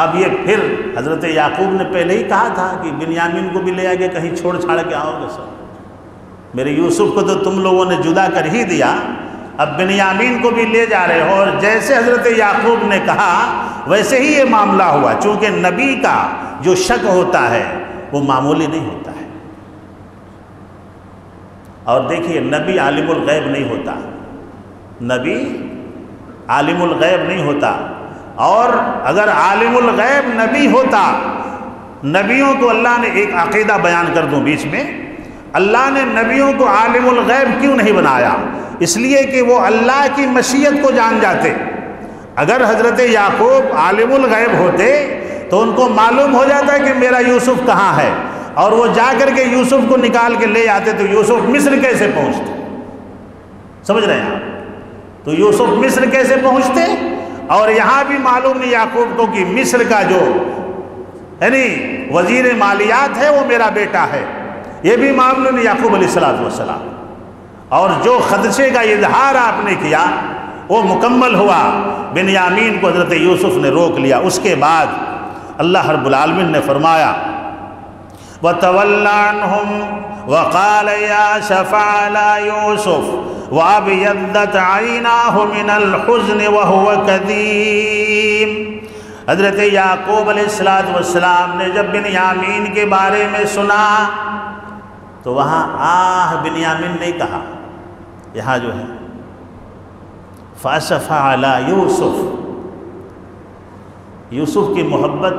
اب یہ پھر حضرت یعقوب نے پہلے ہی کہا تھا کہ بنیامین کو بھی لے آگے کہیں چھوڑ چھاڑ کے آؤ گے سب، میرے یوسف کو تو تم لوگوں نے جدا کر ہی دیا، اب بنیامین کو بھی لے جا رہے ہو۔ اور جیسے حضرت یعقوب نے کہا ویسے ہی یہ معاملہ ہوا، چونکہ نبی کا جو شک ہوتا ہے وہ معمولی نہیں ہوتا ہے۔ اور دیکھیے، نبی عالم الغیب نہیں ہوتا، نبی عالم الغیب نہیں ہوتا، اور اگر عالم الغیب نبی ہوتا، نبیوں کو اللہ نے ایک عقیدہ بیان کر دوں بیچ میں، اللہ نے نبیوں کو عالم الغیب کیوں نہیں بنایا؟ اس لیے کہ وہ اللہ کی مشیت کو جان جاتے۔ اگر حضرت یعقوب عالم الغیب ہوتے تو ان کو معلوم ہو جاتا کہ میرا یوسف کہاں ہے، اور وہ جا کر کے یوسف کو نکال کے لے آتے، تو یوسف مصر کیسے پہنچتے؟ سمجھ رہے ہیں آپ؟ تو یوسف مصر کیسے پہنچتے؟ اور یہاں بھی معلوم نہیں یعقوب کو کہ مصر کا جو یعنی وزیر مالیات ہے وہ میرا بیٹا ہے، یہ بھی معلوم نہیں یعقوب علیہ السلام۔ اور جو خدشے کا اظہار آپ نے کیا وہ مکمل ہوا، بنیامین کو حضرت یوسف نے روک لیا۔ اس کے بعد اللہ رب العالمین نے فرمایا وَتَوَلَّ عَنْهُمْ وَقَالَ يَا شَفَعَ عَلَى يُوسُفَ وَأَبْيَضَّتْ عَيْنَاهُ مِنَ الْحُزْنِ وَهُوَ كَظِيمٌ۔ حضرت یعقوب علیہ السلام نے جب بنیامین کے بارے میں سنا تو وہاں آہ بنیامین نہیں کہا، یہاں جو ہے فَأَسَفَ عَلَى يُوسُف، یوسف کی محبت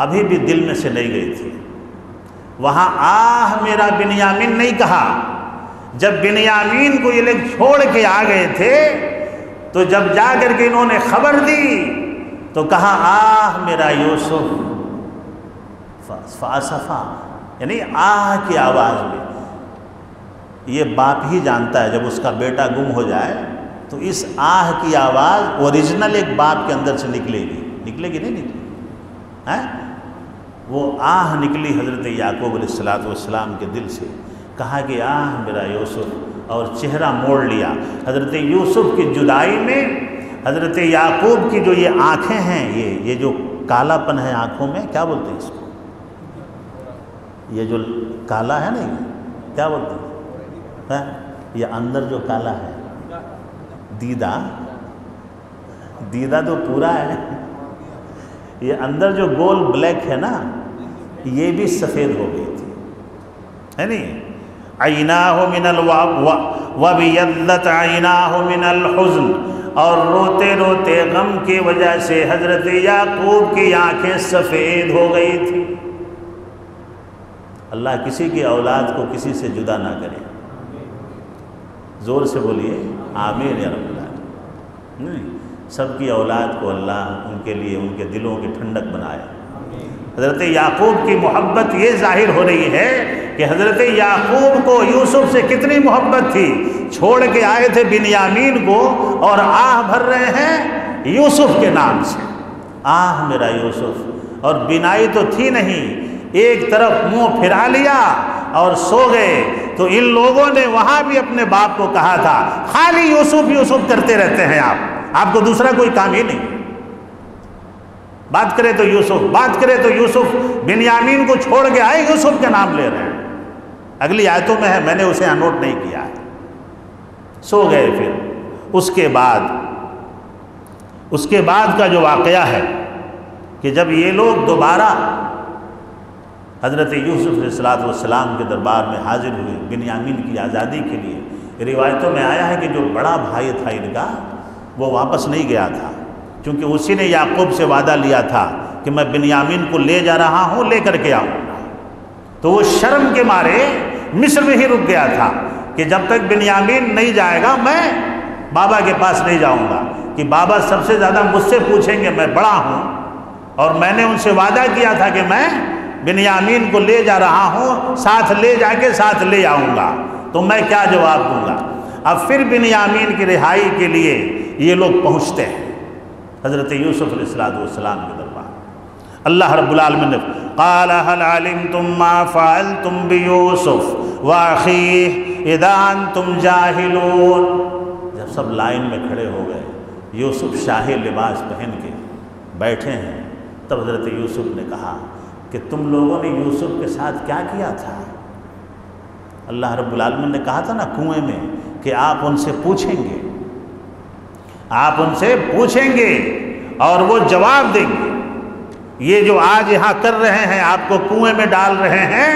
ابھی بھی دل میں سے نہیں گئی تھی، وہاں آہ میرا بنیامین نہیں کہا۔ جب بنیامین کو یہ لوگ چھوڑ کے آ گئے تھے تو جب جا کر کے انہوں نے خبر دی تو کہا آہ میرا یوسف، فَأَسَفَ یعنی آہ کی آواز میں۔ یہ باپ ہی جانتا ہے جب اس کا بیٹا گم ہو جائے تو اس آہ کی آواز اوریجنل ایک باپ کے اندر سے نکلے گی نہیں نکلے، وہ آہ نکلی حضرت یعقوب علیہ السلام کے دل سے، کہا کہ آہ میرا یوسف، اور چہرہ موڑ لیا۔ حضرت یوسف کی جدائی میں حضرت یعقوب کی جو یہ آنکھیں ہیں، یہ جو کالا پن ہے آنکھوں میں، کیا بولتے ہیں اس کو؟ یہ جو کالا ہے نا، کیا بولتے ہیں؟ یہ اندر جو کالا ہے، دیدہ تو پورا ہے، یہ اندر جو گول بلیک ہے نا، یہ بھی سفید ہو گئی تھی، ہے نہیں؟ عیناہ من وَبِيَضَّتْ عَيْنَاهُ مِنَ الْحُزْنِ، اور روتے روتے غم کی وجہ سے حضرت یعقوب کی آنکھیں سفید ہو گئی تھی۔ اللہ کسی کی اولاد کو کسی سے جدا نہ کرے، زور سے بولیے آمین یا رب العالمین۔ سب کی اولاد کو اللہ ان کے لیے ان کے دلوں کی ٹھنڈک بنائے۔ حضرت یعقوب کی محبت یہ ظاہر ہو رہی ہے کہ حضرت یعقوب کو یوسف سے کتنی محبت تھی، چھوڑ کے آئے تھے بنیامین کو اور آہ بھر رہے ہیں یوسف کے نام سے، آہ میرا یوسف، اور بینائی تو تھی نہیں، ایک طرف منہ پھرا لیا اور سو گئے۔ تو ان لوگوں نے وہاں بھی اپنے باپ کو کہا تھا خالی یوسف یوسف کرتے رہتے ہیں آپ کو دوسرا کوئی کام ہی نہیں، بات کرے تو یوسف، بات کرے تو یوسف، بنیامین کو چھوڑ کے آئے یوسف کا نام لے رہے ہیں۔ اگلی آیتوں میں ہے، میں نے اسے نوٹ نہیں کیا ہے۔ سو گئے۔ پھر اس کے بعد کا جو واقعہ ہے کہ جب یہ لوگ دوبارہ حضرت یوسف علیہ السلام کے دربار میں حاضر ہوئے بنیامین کی آزادی کے لیے، روایتوں میں آیا ہے کہ جو بڑا بھائی تھا ان کا وہ واپس نہیں گیا تھا، کیونکہ اسی نے یعقوب سے وعدہ لیا تھا کہ میں بنیامین کو لے جا رہا ہوں، لے کر کے آؤں گا۔ تو وہ شرم کے مارے مصر میں ہی رک گیا تھا کہ جب تک بنیامین نہیں جائے گا میں بابا کے پاس نہیں جاؤں گا، کہ بابا سب سے زیادہ مجھ سے پوچھیں گے، میں بڑا ہوں اور میں نے ان سے وعدہ کیا تھا کہ میں بنیامین کو لے جا رہا ہوں، ساتھ لے جا کے ساتھ لے آؤں گا، تو میں کیا جواب دوں گا۔ اب پھر بنیامین کی رہائی کے لیے یہ لوگ پہنچتے ہیں حضرت یوسف علیہ السلام کے دربار۔ اللہ رب العالمین نے قال هل علمتم ما فعلتم بيوسف واخيه اذا انتم جاهلون۔ جب سب لائن میں کھڑے ہو گئے، یوسف شاہی لباس پہن کے بیٹھے ہیں، تب حضرت یوسف نے کہا کہ تم لوگوں نے یوسف کے ساتھ کیا کیا تھا؟ اللہ رب العالمین نے کہا تھا نا کنویں میں کہ آپ ان سے پوچھیں گے، آپ ان سے پوچھیں گے اور وہ جواب دیں گے۔ یہ جو آج یہاں کر رہے ہیں، آپ کو کنویں میں ڈال رہے ہیں،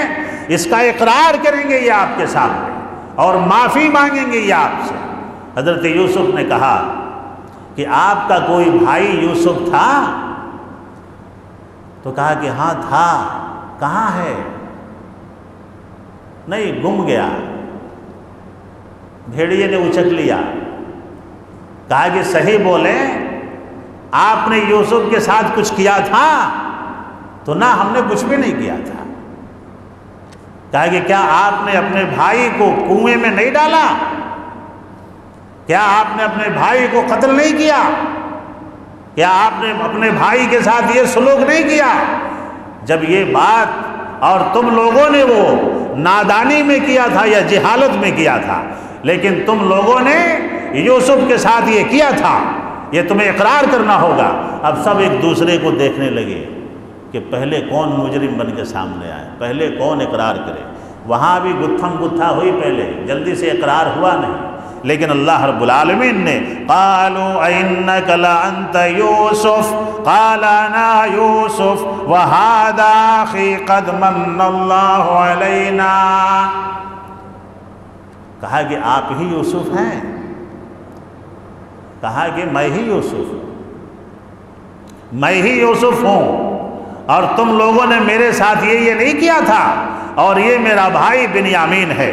اس کا اقرار کریں گے یہ آپ کے سامنے اور معافی مانگیں گے یہ آپ سے۔ حضرت یوسف نے کہا کہ آپ کا کوئی بھائی یوسف تھا؟ تو کہا کہ ہاں تھا۔ کہاں ہے؟ نہیں، گم گیا، بھیڑیے نے اچک لیا۔ کہا کہ صحیح بولیں، آپ نے یوسف کے ساتھ کچھ کیا تھا؟ تو نہ، ہم نے کچھ بھی نہیں کیا تھا۔ کہا کہ کیا آپ نے اپنے بھائی کو کنویں میں نہیں ڈالا؟ کیا آپ نے اپنے بھائی کو قتل نہیں کیا؟ کیا آپ نے اپنے بھائی کے ساتھ یہ سلوک نہیں کیا؟ جب یہ بات، اور تم لوگوں نے وہ نادانی میں کیا تھا یا جہالت میں کیا تھا، لیکن تم لوگوں نے یوسف کے ساتھ یہ کیا تھا، یہ تمہیں اقرار کرنا ہوگا۔ اب سب ایک دوسرے کو دیکھنے لگے کہ پہلے کون مجرم بن کے سامنے آئے، پہلے کون اقرار کرے۔ وہاں بھی گتھم گتھا ہوئی، پہلے جلدی سے اقرار ہوا نہیں، لیکن اللہ رب العالمین نے قالوا انک لانت یوسف قال انا یوسف وہذا اخی قد من اللہ علینا۔ کہا کہ آپ ہی یوسف ہیں؟ کہا کہ میں ہی یوسف ہوں، میں ہی یوسف ہوں، اور تم لوگوں نے میرے ساتھ یہ نہیں کیا تھا، اور یہ میرا بھائی بنیامین ہے،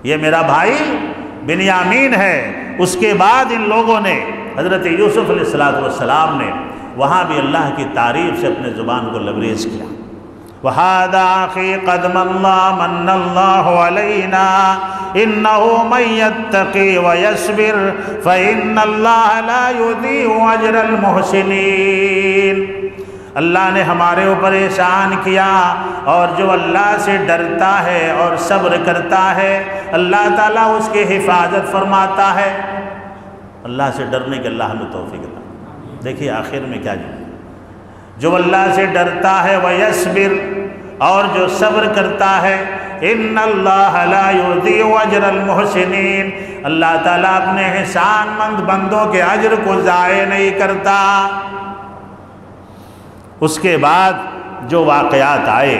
یہ میرا بھائی بنیامین ہے۔ اس کے بعد ان لوگوں نے، حضرت یوسف علیہ السلام نے وہاں بھی اللہ کی تعریف سے اپنے زبان کو لبریز کیا۔ وَهَذَا أَخِي قَدْ مَنَّ اللَّهُ عَلَيْنَا إِنَّهُ مَن يَتَّقِ وَيَصْبِرْ فَإِنَّ اللَّهَ لَا يُضِيعُ أَجْرَ الْمُحْسِنِينَ۔ اللہ نے ہمارے اوپر احسان کیا، اور جو اللہ سے ڈرتا ہے اور صبر کرتا ہے، اللہ تعالیٰ اس کی حفاظت فرماتا ہے۔ اللہ سے ڈرنے کے اللہ ہمیں توفیق عطا۔ دیکھیے آخر میں کیا جو اللہ سے ڈرتا ہے وَيَصْبِرْ، اور جو صبر کرتا ہے، إِنَّ اللَّهَ لَا يُضِيعُ أَجْرَ الْمُحْسِنِينَ، اللہ تعالیٰ اپنے احسان مند بندوں کے اجر کو ضائع نہیں کرتا۔ اس کے بعد جو واقعات آئے،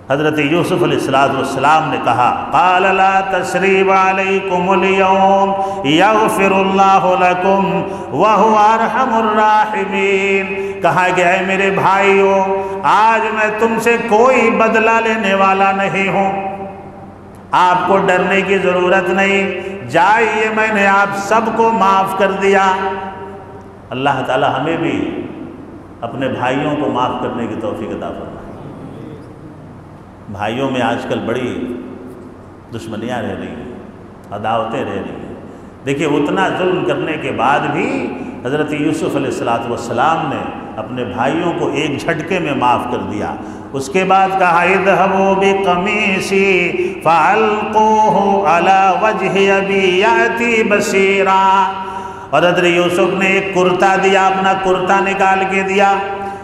حضرت یوسف علیہ السلام نے کہا قال لا تثریب علیکم اليوم یغفر اللہ لکم وہو ارحم الراحمین، کہا کہ اے میرے بھائیو، آج میں تم سے کوئی بدلہ لینے والا نہیں ہوں، آپ کو ڈرنے کی ضرورت نہیں، جائیے میں نے آپ سب کو معاف کر دیا۔ اللہ تعالی ہمیں بھی اپنے بھائیوں کو معاف کرنے کی توفیق عطا فرمائے۔ بھائیوں میں آج کل بڑی دشمنیاں رہ رہی ہیں، عداوتیں رہ رہی ہیں۔ دیکھیے اتنا ظلم کرنے کے بعد بھی حضرت یوسف علیہ السلام نے اپنے بھائیوں کو ایک جھٹکے میں معاف کر دیا۔ اس کے بعد کہا اذهبوا بقمیصی فالقوه علی وجہ ابی یأتی بصیرا، اور حضرت یوسف نے ایک کرتا دیا، اپنا کرتا نکال کے دیا،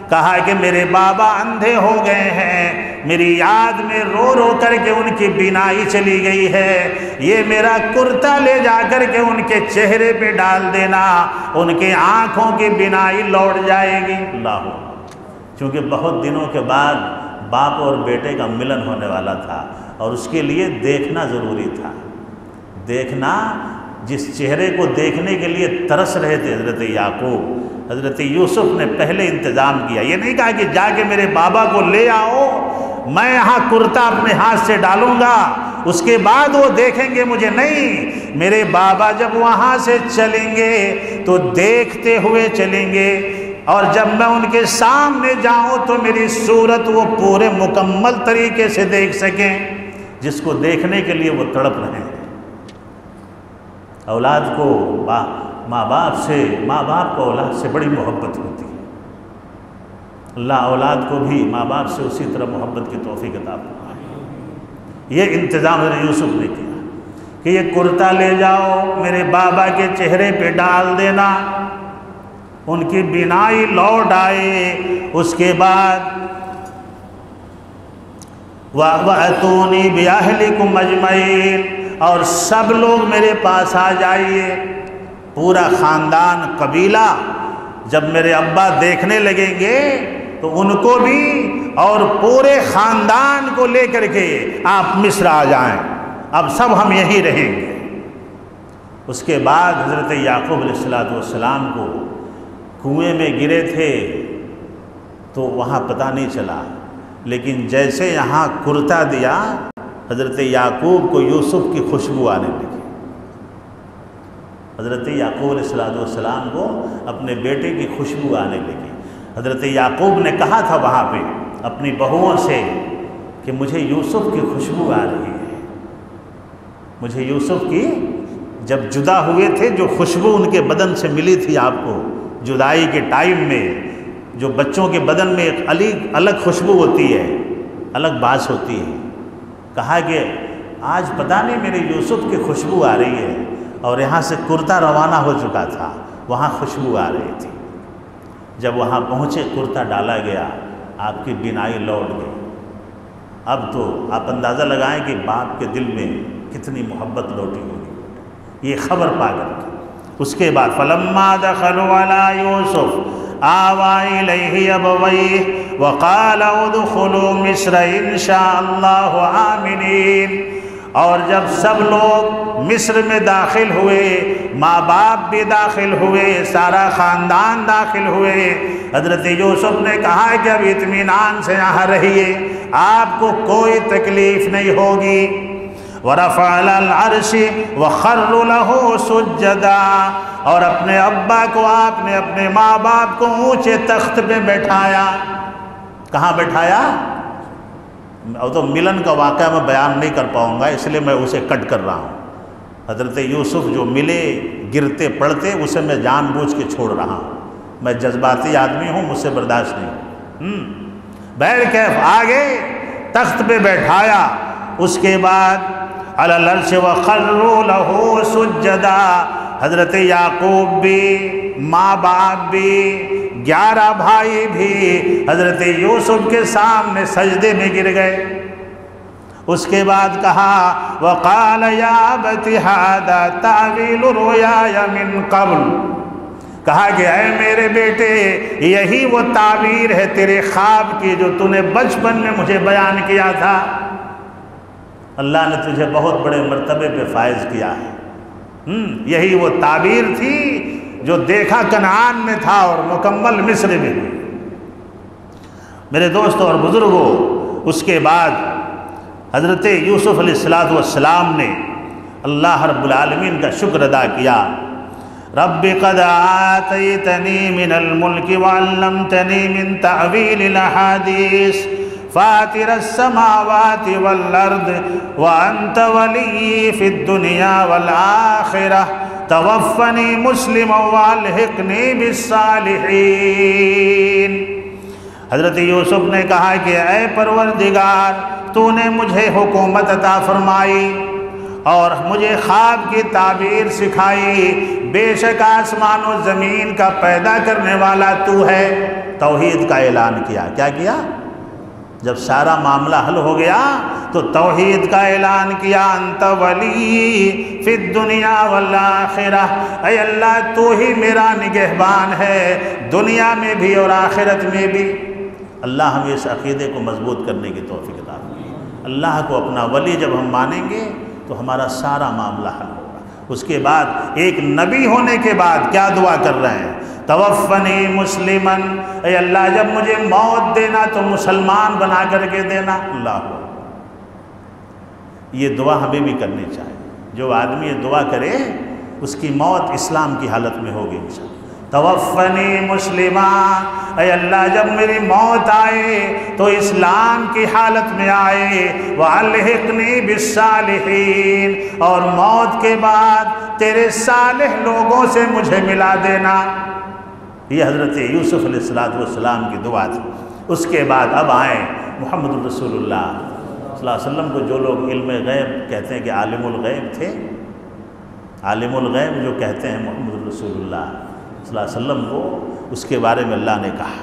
کہا کہ میرے بابا اندھے ہو گئے ہیں، میری یاد میں رو رو کر کے ان کی بینائی چلی گئی ہے، یہ میرا کرتا لے جا کر کے ان کے چہرے پہ ڈال دینا، ان کے آنکھوں کی بینائی لوٹ جائے گی۔ اللہ، چونکہ بہت دنوں کے بعد باپ اور بیٹے کا ملن ہونے والا تھا، اور اس کے لیے دیکھنا ضروری تھا۔ دیکھنا، جس چہرے کو دیکھنے کے لیے ترس رہے تھے حضرت یعقوب، حضرت یوسف نے پہلے انتظام کیا۔ یہ نہیں کہا کہ جا کے میرے بابا کو لے آؤ، میں یہاں کرتا اپنے ہاتھ سے ڈالوں گا اس کے بعد وہ دیکھیں گے مجھے، نہیں، میرے بابا جب وہاں سے چلیں گے تو دیکھتے ہوئے چلیں گے، اور جب میں ان کے سامنے جاؤں تو میری صورت وہ پورے مکمل طریقے سے دیکھ سکیں، جس کو دیکھنے کے لیے وہ تڑپ رہے ہیں۔ اولاد کو ماں باپ کو اولاد سے بڑی محبت ہوتی ہے۔ اللہ اولاد کو بھی ماں باپ سے اسی طرح محبت کی توفیق عطا فرمائے۔ یہ انتظام حضرت یوسف نے کیا کہ یہ کرتا لے جاؤ، میرے بابا کے چہرے پہ ڈال دینا، ان کی بینائی لوٹ آئے۔ اس کے بعد وَأْتُونِي بِأَهْلِكُمْ أَجْمَعِينَ، اور سب لوگ میرے پاس آ جائیے، پورا خاندان، قبیلہ جب میرے ابا دیکھنے لگیں گے تو ان کو بھی اور پورے خاندان کو لے کر کے آپ مصر آ جائیں، اب سب ہم یہیں رہیں گے۔ اس کے بعد حضرت یعقوب علیہ السلام کو کنویں میں گرے تھے تو وہاں پتہ نہیں چلا، لیکن جیسے یہاں کرتا دیا حضرت یعقوب کو یوسف کی خوشبو آنے لگی۔ حضرت یعقوب علیہ السلام کو اپنے بیٹے کی خوشبو آنے لگی۔ حضرت یعقوب نے کہا تھا وہاں پہ اپنی بہوؤں سے کہ مجھے یوسف کی خوشبو آ رہی ہے، مجھے یوسف کی، جب جدا ہوئے تھے جو خوشبو ان کے بدن سے ملی تھی آپ کو جدائی کے ٹائم میں، جو بچوں کے بدن میں ایک الگ خوشبو ہوتی ہے، الگ باس ہوتی ہے، کہا کہ آج پتہ نہیں میرے یوسف کی خوشبو آ رہی ہے، اور یہاں سے کرتا روانہ ہو چکا تھا، وہاں خوشبو آ رہی تھی۔ جب وہاں پہنچے کرتا ڈالا گیا، آپ کی بینائی لوٹ گئی۔ اب تو آپ اندازہ لگائیں کہ باپ کے دل میں کتنی محبت لوٹی ہوگی یہ خبر پا کر کے۔ اس کے بعد فلما دخلوا علی یوسف آوى إليه أبويه وقال ادخلوا مصر إن شاء الله آمنين، اور جب سب لوگ مصر میں داخل ہوئے، ماں باپ بھی داخل ہوئے، سارا خاندان داخل ہوئے، حضرت یوسف نے کہا کہ اب اطمینان سے یہاں رہیے، آپ کو کوئی تکلیف نہیں ہوگی۔ ورفع علی العرش وخروا له سجدا، اور اپنے ابا کو آپ نے اپنے ماں باپ کو اونچے تخت پہ بٹھایا۔ کہاں بٹھایا؟ اور تو ملن کا واقعہ میں بیان نہیں کر پاؤں گا، اس لیے میں اسے کٹ کر رہا ہوں۔ حضرت یوسف جو ملے گرتے پڑتے اسے میں جان بوجھ کے چھوڑ رہا ہوں، میں جذباتی آدمی ہوں، مجھ سے برداشت نہیں۔ بہرکیف آگے تخت پہ بیٹھایا، اس کے بعد علی العرش وخروا له سجدا، حضرت یعقوب بھی، ماں باپ بھی، 11 بھائی بھی حضرت یوسف کے سامنے سجدے میں گر گئے۔ اس کے بعد کہا وقال یا ابت ھذا تأویل رؤیای من قبل، کہا کہ اے میرے بیٹے یہی وہ تعبیر ہے تیرے خواب کی جو تو نے بچپن میں مجھے بیان کیا تھا، اللہ نے تجھے بہت بڑے مرتبے پہ فائز کیا ہے۔ یہی وہ تعبیر تھی جو دیکھا کنعان میں تھا اور مکمل مصر میں بھی۔ میرے دوستوں اور بزرگوں، اس کے بعد حضرت یوسف علیہ السلام نے اللہ رب العالمین کا شکر ادا کیا۔ رب قد آتیتنی من الملک وعلمتنی من تعویل الاحادیث فاطر السماوات والارض وانت ولی فی الدنیا والآخرہ توفنی مسلما والحقنی بالصالحین۔ حضرت یوسف نے کہا کہ اے پروردگار، تو نے مجھے حکومت عطا فرمائی اور مجھے خواب کی تعبیر سکھائی، بے شک آسمان و زمین کا پیدا کرنے والا تو ہے۔ توحید کا اعلان کیا۔ کیا کیا؟ جب سارا معاملہ حل ہو گیا تو توحید کا اعلان کیا، انت ولی فی الدنیا والآخرہ، اے اللہ تو ہی میرا نگہبان ہے دنیا میں بھی اور آخرت میں بھی۔ اللہ ہمیں اس عقیدے کو مضبوط کرنے کی توفیق عطا فرمائے۔ اللہ کو اپنا ولی جب ہم مانیں گے تو ہمارا سارا معاملہ حل ہوگا۔ اس کے بعد ایک نبی ہونے کے بعد کیا دعا کر رہے ہیں؟ توفنی مسلمن، اے اللہ جب مجھے موت دینا تو مسلمان بنا کر کے دینا۔ اللہ، یہ دعا ہمیں بھی کرنی چاہیے۔ جو آدمی یہ دعا کرے اس کی موت اسلام کی حالت میں ہوگی انشاءاللہ۔ توفنی مسلمان، اے اللہ جب میری موت آئے تو اسلام کی حالت میں آئے، وَأَلْحِقْنِي بِالصَّالِحِينَ، اور موت کے بعد تیرے صالح لوگوں سے مجھے ملا دینا۔ یہ حضرت یوسف علیہ السلام کی دعا تھی۔ اس کے بعد اب آئیں محمد رسول اللہ صلی اللہ علیہ وسلم کو جو لوگ علم غیب کہتے ہیں کہ عالم الغیب تھے، عالم الغیب جو کہتے ہیں محمد رسول اللہ صلی اللہ علیہ وسلم کو، اس کے بارے میں اللہ نے کہا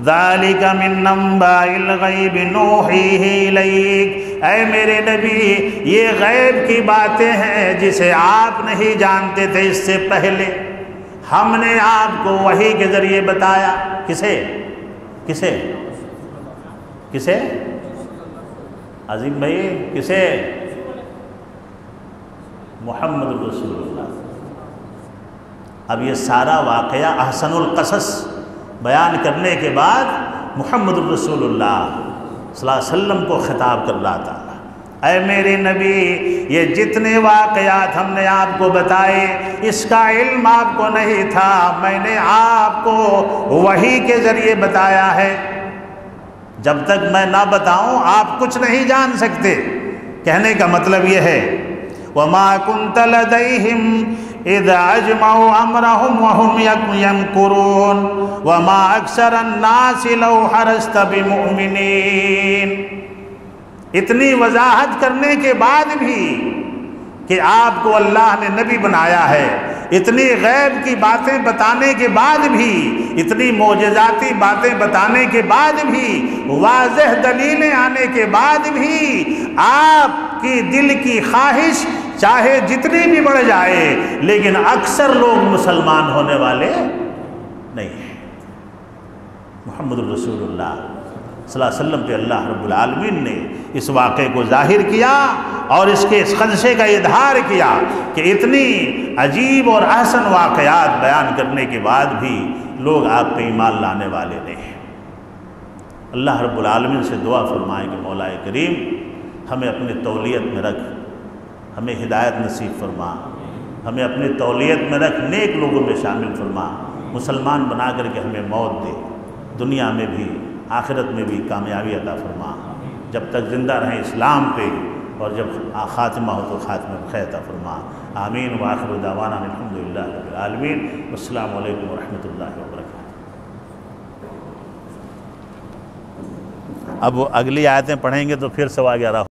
ذَلِكَ مِنْ أَنْبَاءِ الْغَيْبِ نُوحِيهِ إِلَيْكَ، اے میرے نبی یہ غیب کی باتیں ہیں جسے آپ نہیں جانتے تھے اس سے پہلے، ہم نے آپ کو وحی کے ذریعے بتایا۔ کسے کسے کسے عظیم بھائی کسے؟ محمد رسول اللہ۔ اب یہ سارا واقعہ احسن القصص بیان کرنے کے بعد محمد رسول اللہ صلی اللہ علیہ وسلم کو خطاب کر رہا تھا۔ اے میرے نبی یہ جتنے واقعات ہم نے آپ کو بتائے اس کا علم آپ کو نہیں تھا، میں نے آپ کو وحی کے ذریعے بتایا ہے۔ جب تک میں نہ بتاؤں آپ کچھ نہیں جان سکتے۔ کہنے کا مطلب یہ ہے وَمَا كُنْتَ لَدَيْهِمْ إِذْ أَجْمَعُوا أَمْرَهُمْ وَهُمْ يَمْكُرُونَ وَمَا أَكْثَرَ النَّاسِ لَوْ حَرَصْتَ بِمُؤْمِنِينَ۔ اتنی وضاحت کرنے کے بعد بھی کہ آپ کو اللہ نے نبی بنایا ہے، اتنی غیب کی باتیں بتانے کے بعد بھی، اتنی معجزاتی باتیں بتانے کے بعد بھی، واضح دلیلیں آنے کے بعد بھی آپ کی دل کی خواہش چاہے جتنی بھی بڑھ جائے لیکن اکثر لوگ مسلمان ہونے والے نہیں ہیں۔ محمد رسول اللہ صلی اللہ علیہ وسلم پہ اللہ رب العالمین نے اس واقعے کو ظاہر کیا اور اس کے اس خدشے کا اظہار کیا کہ اتنی عجیب اور احسن واقعات بیان کرنے کے بعد بھی لوگ آپ پہ ایمان لانے والے نہیں ہیں۔ اللہ رب العالمین سے دعا فرمائیں کہ مولا کریم ہمیں اپنی تولیت میں رکھ، ہمیں ہدایت نصیب فرما، ہمیں اپنی تولیت میں رکھ، نیک لوگوں میں شامل فرما، مسلمان بنا کر کے ہمیں موت دے، دنیا میں بھی آخرت میں بھی کامیابی عطا فرما، جب تک زندہ رہیں اسلام پہ، اور جب خاتمہ ہو تو خاتمہ بخیر عطا فرما۔ آمین وآخر دعوانا الحمدللہ رب العالمین، والسلام علیکم ورحمۃ اللہ وبرکاتہ۔ اب اگلی آیتیں پڑھیں گے تو پھر 11:15